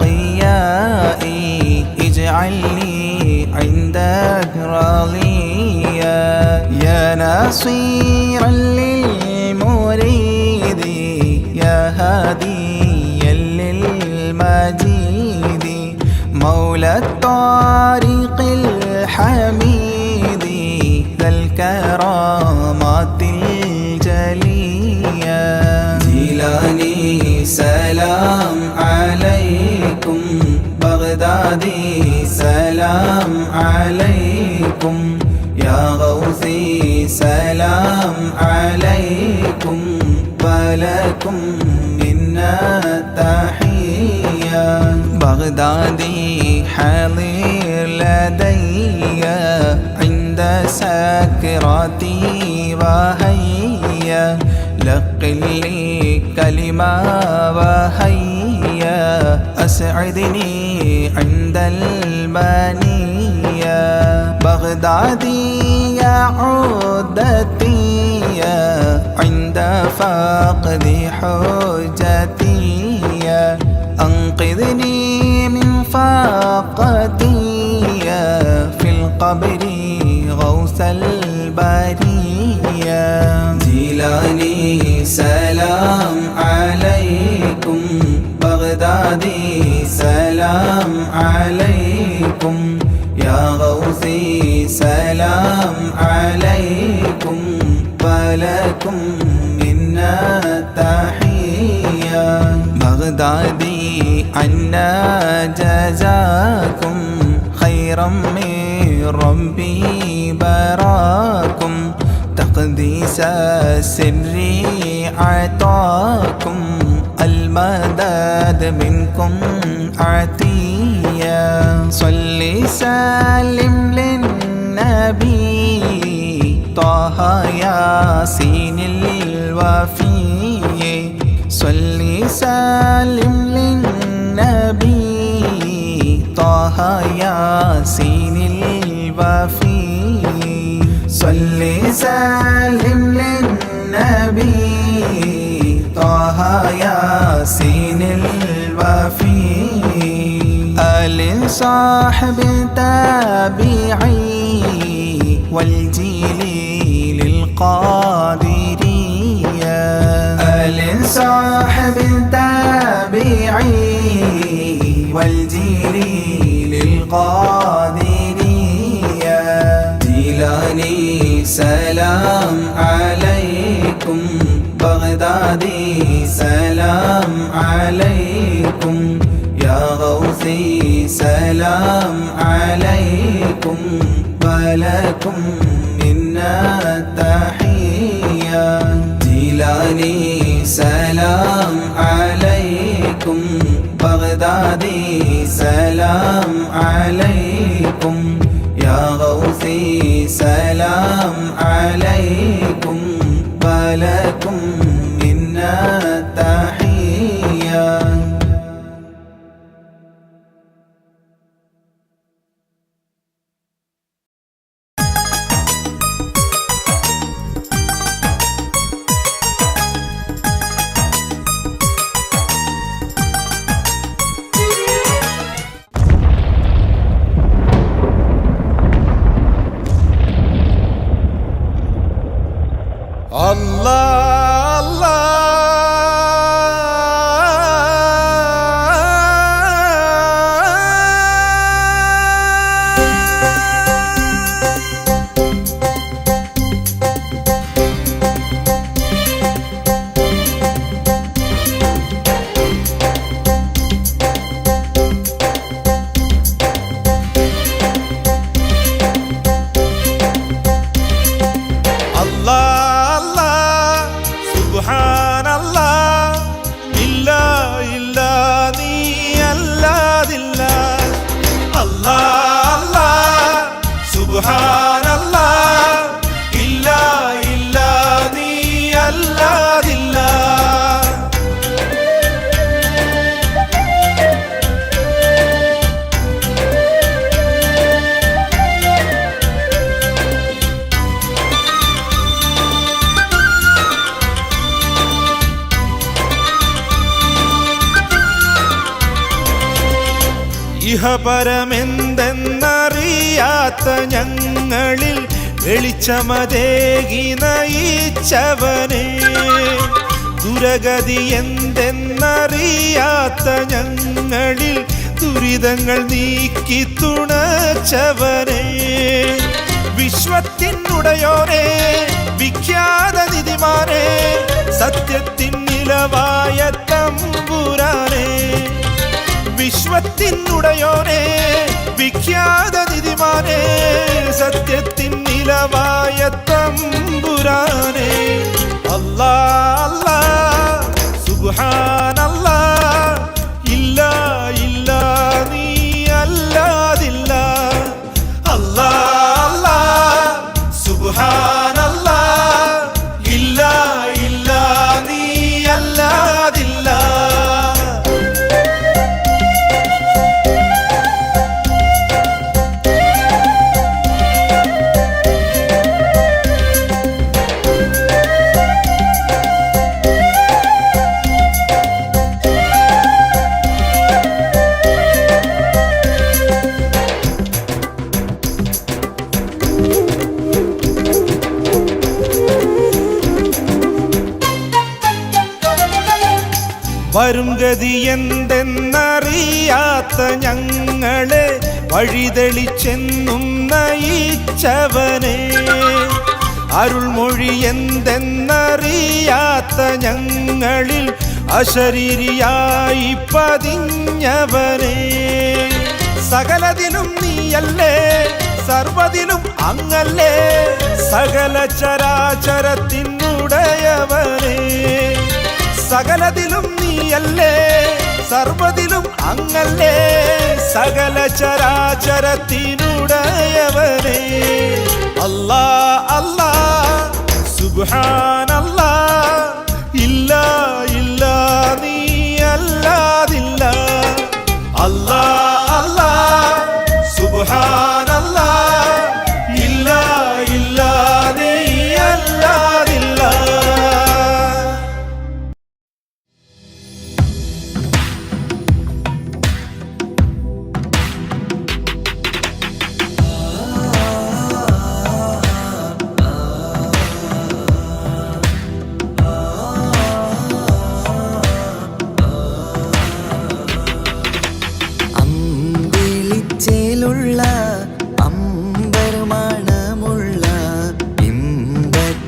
اجعلني عندك راضيا يا ناصيرا للمريد يا هاديا للمجيد مولى الطريق الحميد ذا الكرامات الجلية جيلاني سلام عليكم بغدادي سلام عليكم يا غوثي سلام عليكم ولكم منا تحية بغدادي حاضر لدي عند سكراتي وهيا لقل لي كلمة وهيا أسعدني عند المنية بغدادي يا عودتي عند فقد حجتي أنقذني من فاقتي في القبر غوث البرية جيلاني سلام عليكم بغدادي سلام عليكم يا غوثي سلام عليكم ولكم منا تحية بغدادي عنا جزاكم خيرا من ربي براكم تقديس السر عطاكم المدد منكم عطية صل سلم للنبي طه ياسين الوفي صل سلم للنبي طه ياسين الوفي صل سلم للنبي طه ياسين الوفي آل صاحب تابعي والجيل للقادرية آل صاحب تابعي والجيل للقادرية جيلاني سلام عليكم بغدادي سلام عليكم يا غوثي سلام عليكم ولكم منا تحية جيلاني سلام عليكم بغدادي سلام عليكم يا غوثي سلام عليكم ولكم منا تحية ഇഹപരമെന്തെന്നറിയാത്ത ഞങ്ങളിൽ വെളിച്ചമതേകി നയിച്ചവനെ ദുരഗതി എന്തെന്നറിയാത്ത ഞങ്ങളിൽ ദുരിതങ്ങൾ നീക്കി തുണച്ചവനെ വിശ്വത്തിനുടയോനെ വിഖ്യാത നിധിമാനെ സത്യത്തിൻ നിലവായ തമ്പുരാനെ വിശ്വത്തിനുടയോനെ വിഖ്യാത നിധിമാനെ സത്യത്തിൻ നിലവായ തമ്പുരാനെ അല്ലാ അല്ലാ സുബ്ഹാനല്ലാ ഇല്ലാ ഇല്ലാ നീ അല്ലാതില്ല അല്ലാ അല്ലാ സുബ്ഹാനല്ലാ ഇല്ലാ ഇല്ലാ നീ അല്ലാതില്ല വരും ഗതി എന്തെന്നറിയാത്ത ഞങ്ങളെ വഴിതെളിച്ചെന്നും നയിച്ചവനെ അരുൾമൊഴി എന്തെന്നറിയാത്ത ഞങ്ങളിൽ അശരീരിയായി പതിഞ്ഞവനെ സകലതിലും നീയല്ലേ സർവ്വതിലും അങ്ങല്ലേ സകല ചരാചരത്തിനുടയവനെ സകലതിലും നീയല്ലേ സർവ്വതിലും അങ്ങല്ലേ സകല ചരാചരത്തിനുടയവനെ അല്ലാ അല്ലാ സുബ്ഹാനല്ലാ ഇല്ല ഇല്ല നീ അല്ലാതില്ല അല്ലാ അല്ലാ സുബ്ഹാനല്ലാ ഇല്ല ഇല്ല നീ അല്ലാതില്ല അമ്പിളിച്ചേലുള്ള അമ്പർമണമുള്ള ഇമ്പത്തരുണിയാൾ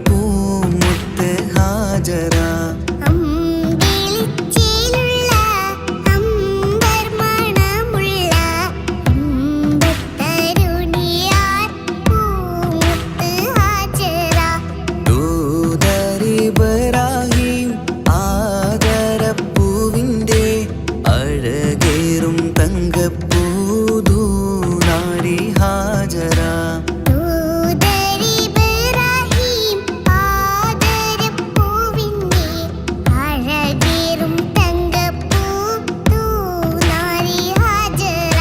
പൂമുത്ത് ഹാജറ അമ്പിളിച്ചേലുള്ള അമ്പർമണമുള്ള ഇമ്പത്തരുണിയാർ പൂമുത്ത് ഹാജറ ദൂതരിബ്രാഹിം ആദരപ്പൂവിൻ്റെ അഴകേറും തങ്കപ്പൂതൂനാരി ഹാജറ ദൂതരിബ്രാഹിം ആദരപ്പൂവിൻ്റെ അഴകേറും തങ്കപ്പൂ തൂനാരി ഹാജറ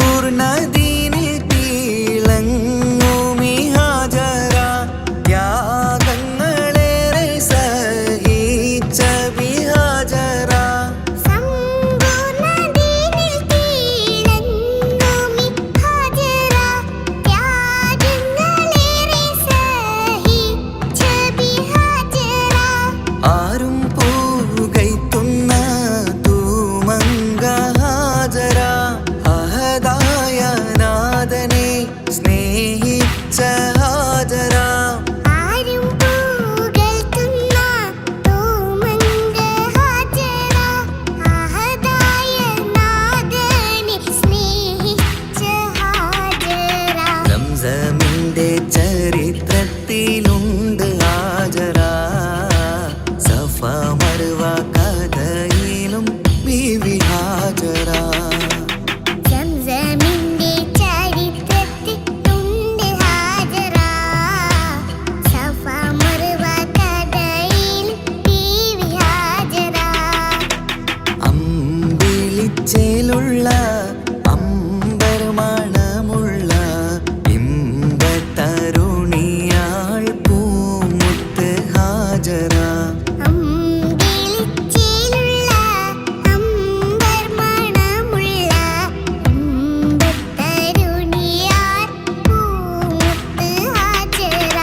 സമ്പൂർണദീനിൽ തിളങ്ങുമി ഹാജറ ത്യാഗങ്ങളേറെ സഹിച്ച ബിഹാജറ സമ്പൂർണ്ണദീനിൽ തിളങ്ങുമി ഹാജറ ത്യാഗങ്ങളേറെ സഹിച്ച ബിഹാജറ ആരും പൂകൈത്തുന്ന തൂമങ്ക ഹാജറ അഹദായ നാഥനെ സ്നേഹിച്ച ഹാജറ ആരും പൂകഴ്ത്തുന്ന തൂമങ്ക ഹാജറ അഹദായ നാഥനെ സ്നേഹിച്ച ഹാജറ സംസമിന്റെ ചരിത്രത്തിലുണ്ട് ഹാജറ സഫ മർവ കഥയിലും ബീവി ഹാജറ സംസമിന്റെ ചരിത്രത്തിലുണ്ട് ഹാജറ സഫ മർവ കഥയിൽ ബീവി ഹാജറ അമ്പിളിച്ചേലുള്ള അമ്പർമണമുള്ള ഇമ്പത്തരുണിയാൾ പൂമുത്ത് ഹാജറ അമ്പിളിച്ചേലുള്ള അമ്പർമണമുള്ള ഇമ്പത്തരുണിയാർ പൂമുത്ത് ഹാജറ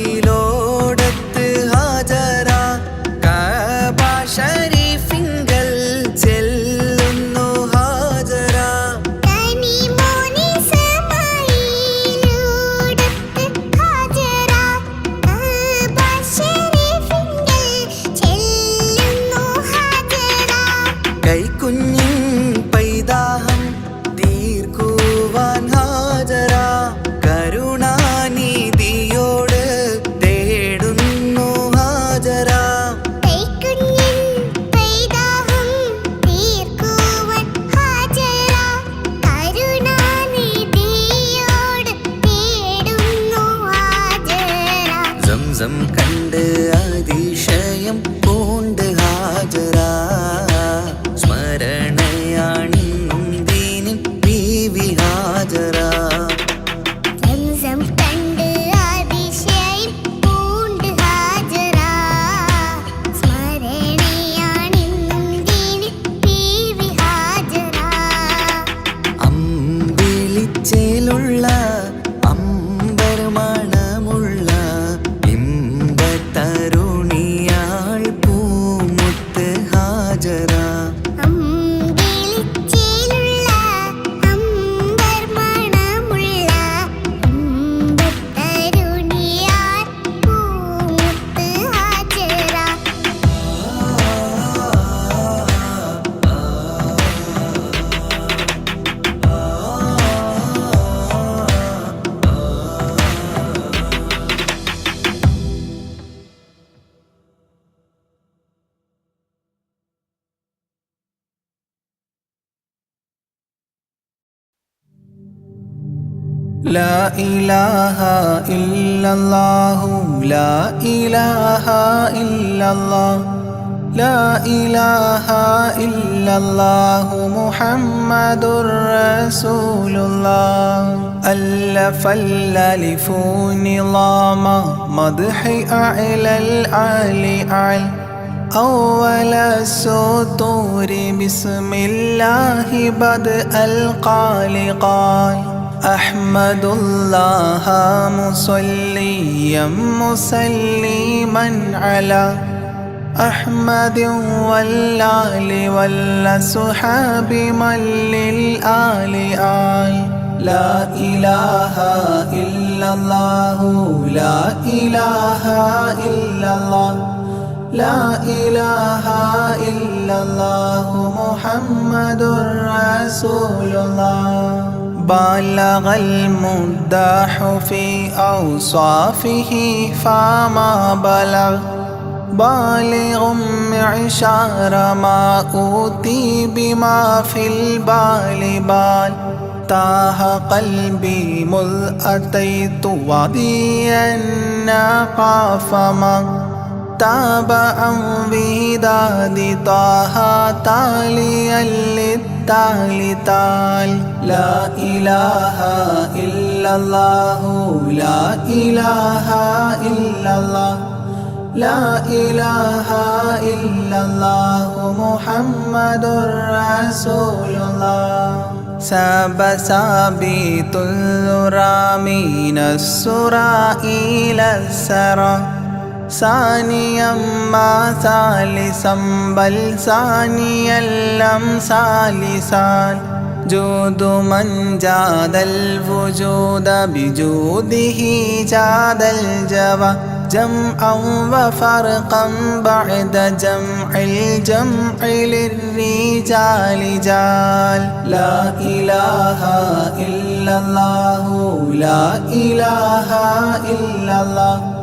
കനിമോനിസ്മായിലോടത്ത് ഹാജറ കഅബ ശരീഫിങ്കൽ ചെല്ലുന്നു ഹാജറ കനിമോനി സമായിലൂടത്ത് ഹാജറ കഅബ ശരീഫിങ്കൽ ചെല്ലുന്നു ഹാജറ കൈക്കുഞ്ഞിൻ പൈതാഹം തീർക്കുവാൻ ഹാജറ കരുണാനിധിയോട് തേടുന്നു ഹാജറ കൈക്കുഞ്ഞിൻ പൈതാഹം തീർക്കുവാൻ ഹാജറ കരുണാനിധിയോട് തേടുന്നു ഹാജറ സംസം കണ്ട് അതിശയം പൂണ്ട് ഹാജറ സ്മരണയാണിന്നും ദീനിൻ ബീവി ഹാജറ സംസം لا إله إلا الله لا إله إلا الله لا إله إلا الله محمد رسول الله ألف الألف نظام مدح أعلى الأعلى أعلى أول السطور بسم الله بدء القال قال أحمد الله مصليا مسلما على أحمد والآل والصحاب من للآل آل لا إله إلا الله لا إله إلا الله لا إله إلا الله محمد رسول الله بلغ المداح في أوصافه فما بلغ بالغ معشار ما أوتي بما في البال بال تاه قلبي مذ أتيت واديا قاف ما تاب عن وداد طه تاليا للتالي تال لا إله إلا الله لا إله إلا الله لا إله إلا الله محمد رسول الله ساب سابيت الذرى من السرى إلى السرى ثانيا ما ثالثا بل ثانيا لم ثالثان جود من جاد الوجود بجوده جاد الجوى جمعا وفرقا بعد جمع الجمع للرجال جال لا إله إلا الله لا إله إلا الله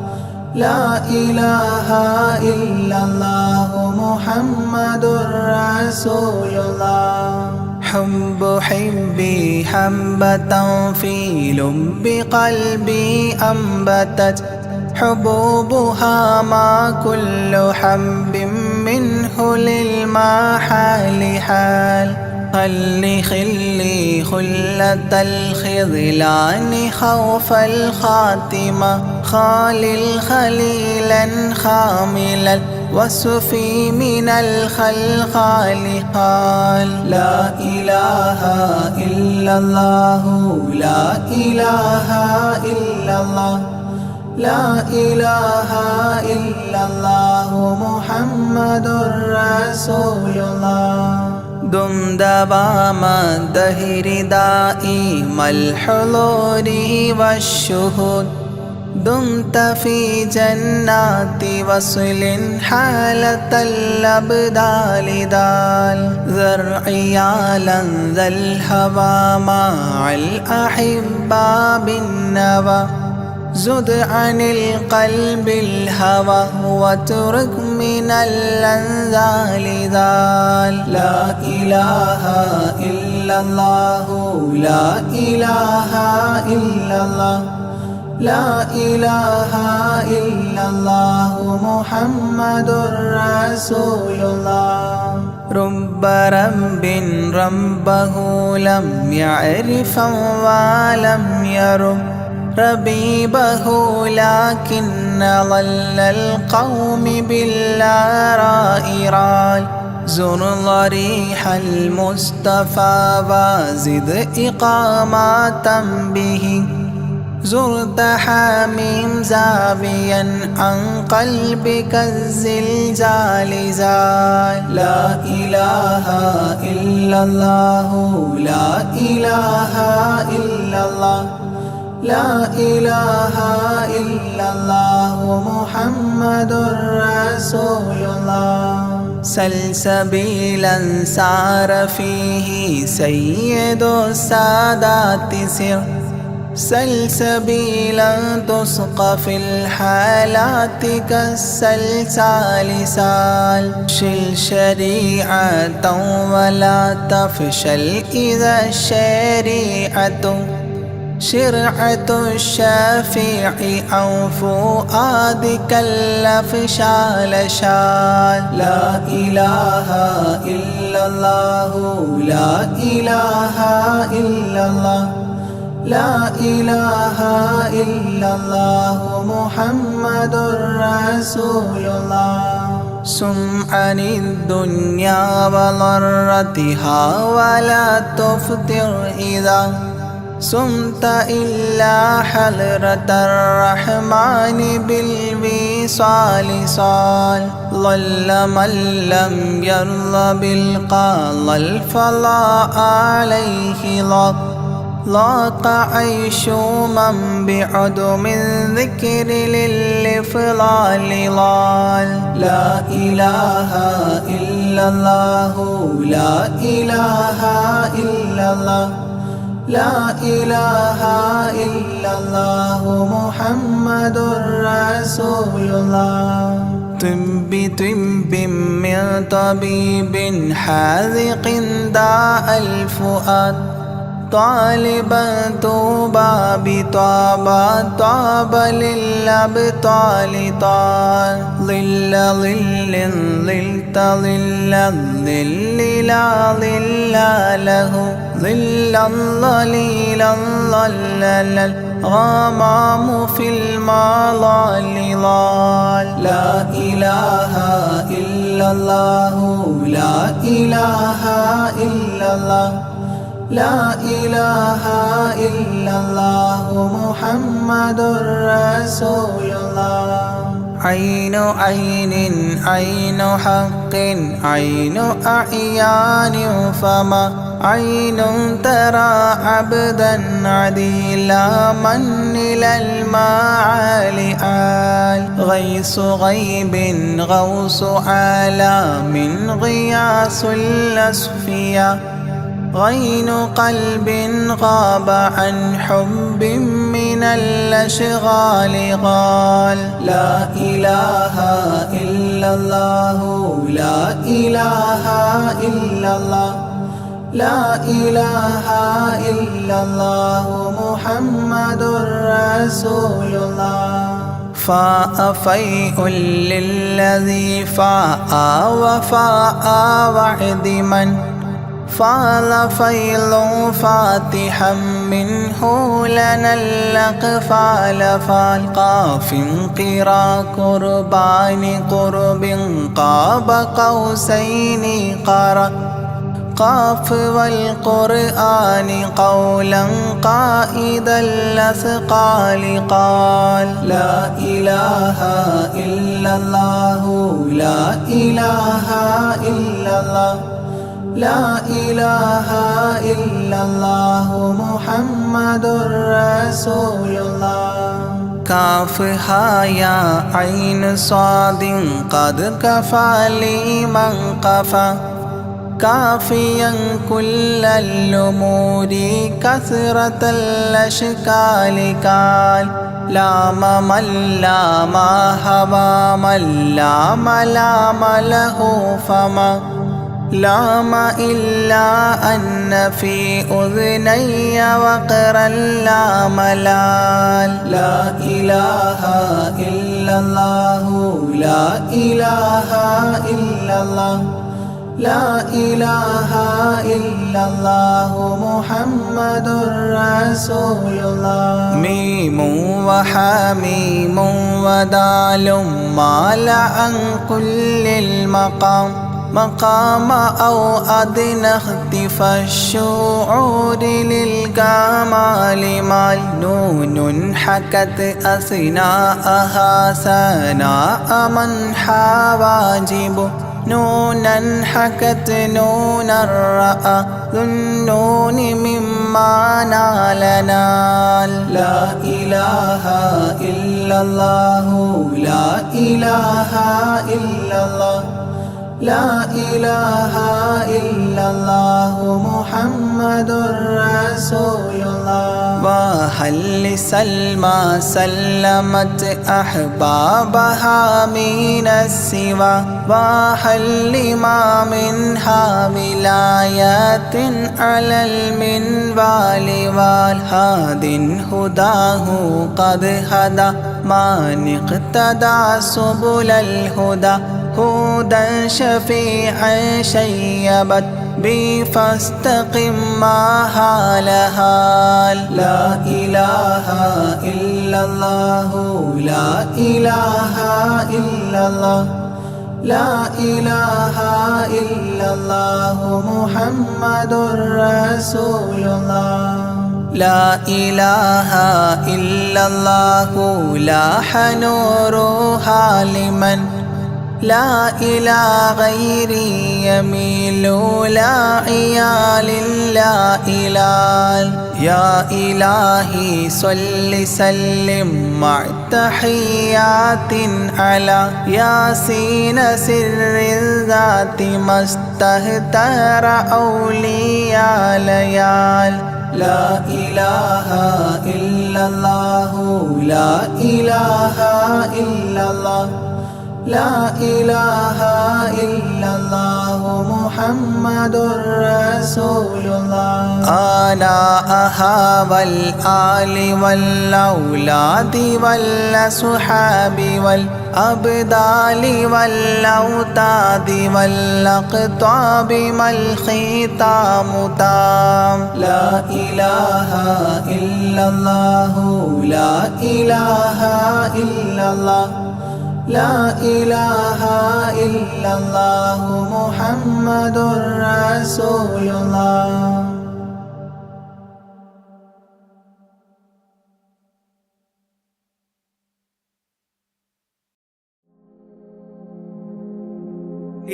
لا إله إلا الله محمد رسول الله حب حبي حبة في لب قلبي أنبتت حبوبها ما كل حب منه للمحال حال خلي خلة الخذلان خوف الخاتمة خالل خليلا خاملا وصفي من الخلقال قال لا إله إلا الله لا إله إلا الله لا إله إلا الله محمد رسول الله دم دوام الدهر دائم الحضور والشهود دمت في جنات وصل حالة الأبدال دال ذرعيالا ذا الهوى مع الأحبة بالنوى زد عن القلب الهوى واترك من الأنذال ذال لا إله إلا الله لا إله إلا الله لا إله إلا الله محمد رسول الله رب رب ربه لم يعرف ولم يرب ربيبه لكن ظل القوم بالآراء رال زر ضريح المصطفى وزد إقامة به زرت حميم زاويا عن قلبك الزلزال زال لا إله إلا الله لا إله إلا الله لا إله إلا الله محمد رسول الله سلسبيلا سار فيه سيد السادات سر سلسبيلا تسقى في الحالات كالسلسال سال شل شريعة ولا تفشل إذا الشريعة شرعة الشافع أو فؤادك الأفشال شال. لا إله إلا الله لا إله إلا الله لا إله إلا الله محمد رسول الله. سم عن الدنيا وضرتها ولا تفطر إذا سمت إلا حضرة الرحمن بالوصال صال. ضل من لم يرضى بالقضاء الفضاء عليه ضاق عيش من بعدم ذكر للإفضال ضال. لا إله إلا الله لا إله إلا الله لا إله إلا الله محمد رسول الله. طب من طبيب حاذق داء الفؤاد طالبا طوبى بطابى طاب للأبطال طال. ظل ظل ظلت ظل الظل لا ظل له ظلا ظليلا ظلل الغمام في المظال ضال. لا إله إلا الله لا إله إلا الله لا إله إلا الله محمد رسول الله. عين عين عين حق عين أعيان فما عين ترى عبدا عديلا من إلى المعالي آل. غيث غيب غوث عالم غياث الأصفياء غين قلب غاب عن حب من الأشغال قال. لا إله إلا الله لا إله إلا الله لا إله إلا الله محمد رسول الله. فاء فيء للذي فاء وفاء وعد من فاض فيض فاتحا منه لنا الأقفال فالقاف قرا قربان قرب قاب قوسين قرا قاف والقرآن قولا قائد الأثقال قال. لا إله إلا الله لا إله إلا الله لا إله إلا الله محمد رسول الله. كاف ها يا عين صاد قد كفى لمن قفى كافيا كل الأمور كثرة الأشكال قال. لام من لام هوى من لام لام له فما لام إلا أن في أذني وقرا لا ملال. لا إله إلا الله لا إله إلا الله لا إله إلا الله محمد رسول الله. ميم وحميم ودال مال عن كل المقام مقام أو أدنى اختفى الشعور للكمال مال. نون حكت أثناءها سناء من حواجب نونا حكت نونا رأى ذو النون مما نال نال. لا إله إلا الله لا إله إلا الله لا إله إلا الله محمد رسول الله. وهل لسلمى سلمت أحبابها من السوى وهل لما منها ولايات على المنوال والهاد هداه قد هدى من اقتدى سبل الهدى هدى شفيعا شيبت بي فاستقم ما هالها. لا إله إلا الله لا إله إلا الله لا إله إلا الله محمد رسول الله. لا إله إلا الله لاح نورها لمن لا إلى غيري يميل لا عيال لا إلال. يا إلهي صل سلم مع تحيات على ياسين سر الذات ما استهتر أولياء ليال. لا إله إلا الله لا إله إلا الله لا إله إلا الله محمد رسول الله. آناءها والآل والأولاد والأصحاب والأبدال والأوتاد والأقطاب ما الختام تام. لا إله إلا الله لا إله إلا الله لا إله إلا الله محمد رسول الله.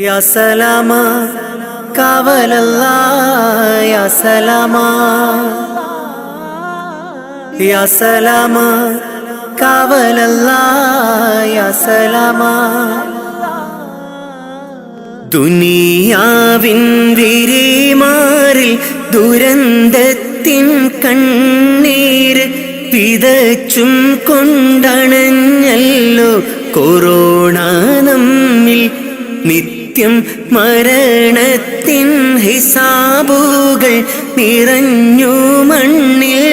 يا سلاما كاول الله يا سلاما يا سلاما കാവലല്ലാ സലാമാ. ദുനിയാവിൻ വിരിമാറിൽ ദുരന്തത്തിൻ കണ്ണീര് വിതച്ചും കൊണ്ടണഞ്ഞല്ലോ കൊറോണ നമ്മിൽ. നിത്യം മരണത്തിൻ ഹിസാബുകൾ നിറഞ്ഞു മണ്ണിൽ.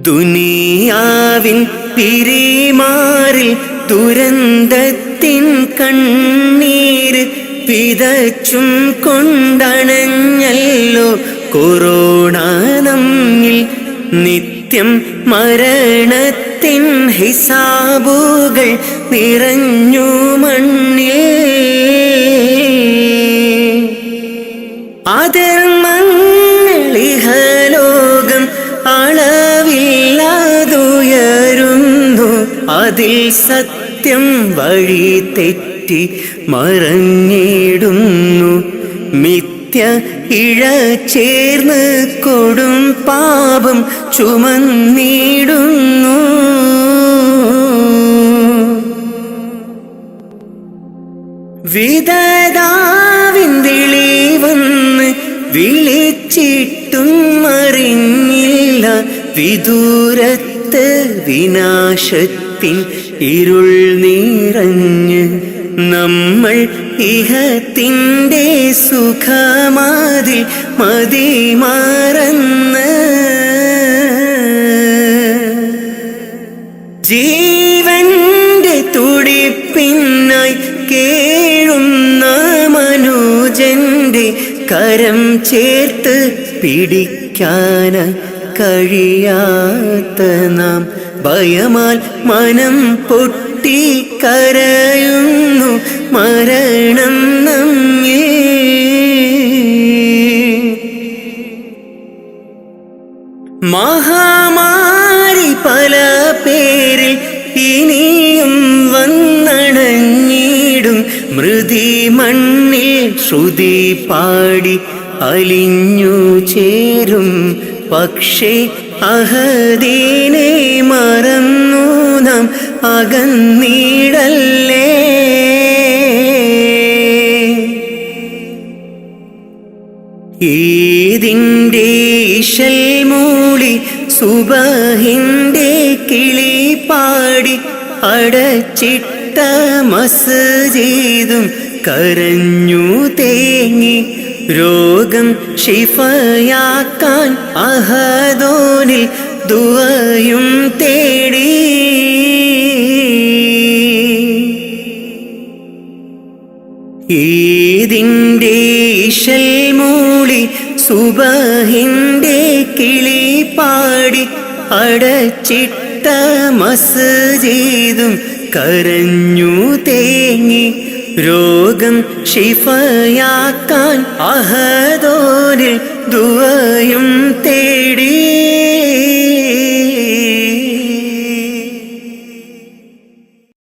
ദുനിയാവിൻ പിരിമാറിൽ ദുരന്തത്തിൻ കണ്ണീര് വിതച്ചും കൊണ്ടണഞ്ഞല്ലോ കൊറോണ നമ്മിൽ. നിത്യം മരണത്തിൻ ഹിസാബുകൾ നിറഞ്ഞു മണ്ണിൽ. അധർമ്മങ്ങളിഹലോകം അളവില്ലാതുയരുന്നു. അതിൽ സത്യം വഴി തെറ്റി മറഞ്ഞിടുന്നു. മിഥ്യ ഇഴ ചേർന്ന് കൊടും പാപം ചുമന്നിടുന്നു. വിധതാവിൻ വിളി വന്ന് വിളിച്ചിട്ടും അറിഞ്ഞില്ല. വിദൂരത്ത് വിനാശത്തിൻ ഇരുൾ നിറഞ്ഞ് നമ്മൾ ഇഹത്തിൻ്റെ സുഖമാതിൽ മതിമറന്ന്. ജീവന്റെ തുടിപ്പിനായി കേഴുന്ന മനുജന്റെ കരം ചേർത്ത് പിടിക്കാന കഴിയാത്ത നാം ഭയമാൽ മനം പൊട്ടി കരയുന്നു. മരണം നമ്മെ മഹാമാരി പല പേരിൽ ഇനിയും വന്നണഞ്ഞിടും. മൃതി മണ്ണിൽ ശ്രുതി പാടി അലിഞ്ഞു ചേരും. പക്ഷേ അഹദീനെ മറന്നു നാം അകന്നീടല്ലേ. ഈദിൻ്റെ ഇശൽ മൂളി സുബഹിൻ്റെ കിളി പാടി അടച്ചിട്ട മസ്ജിദും കരഞ്ഞു തേങ്ങി. രോഗം ഷിഫയാക്കാൻ അഹദോനിൽ ദുആയും തേടി. ഈദിൻ്റെ ഇശൽ മൂളി സുബഹിൻ്റെ കിളി പാടി അടച്ചിട്ട മസ്ജിദും കരഞ്ഞു തേങ്ങി. രോഗം ഷിഫയാക്കാൻ അഹദോനിൽ ദുആയും തേടി.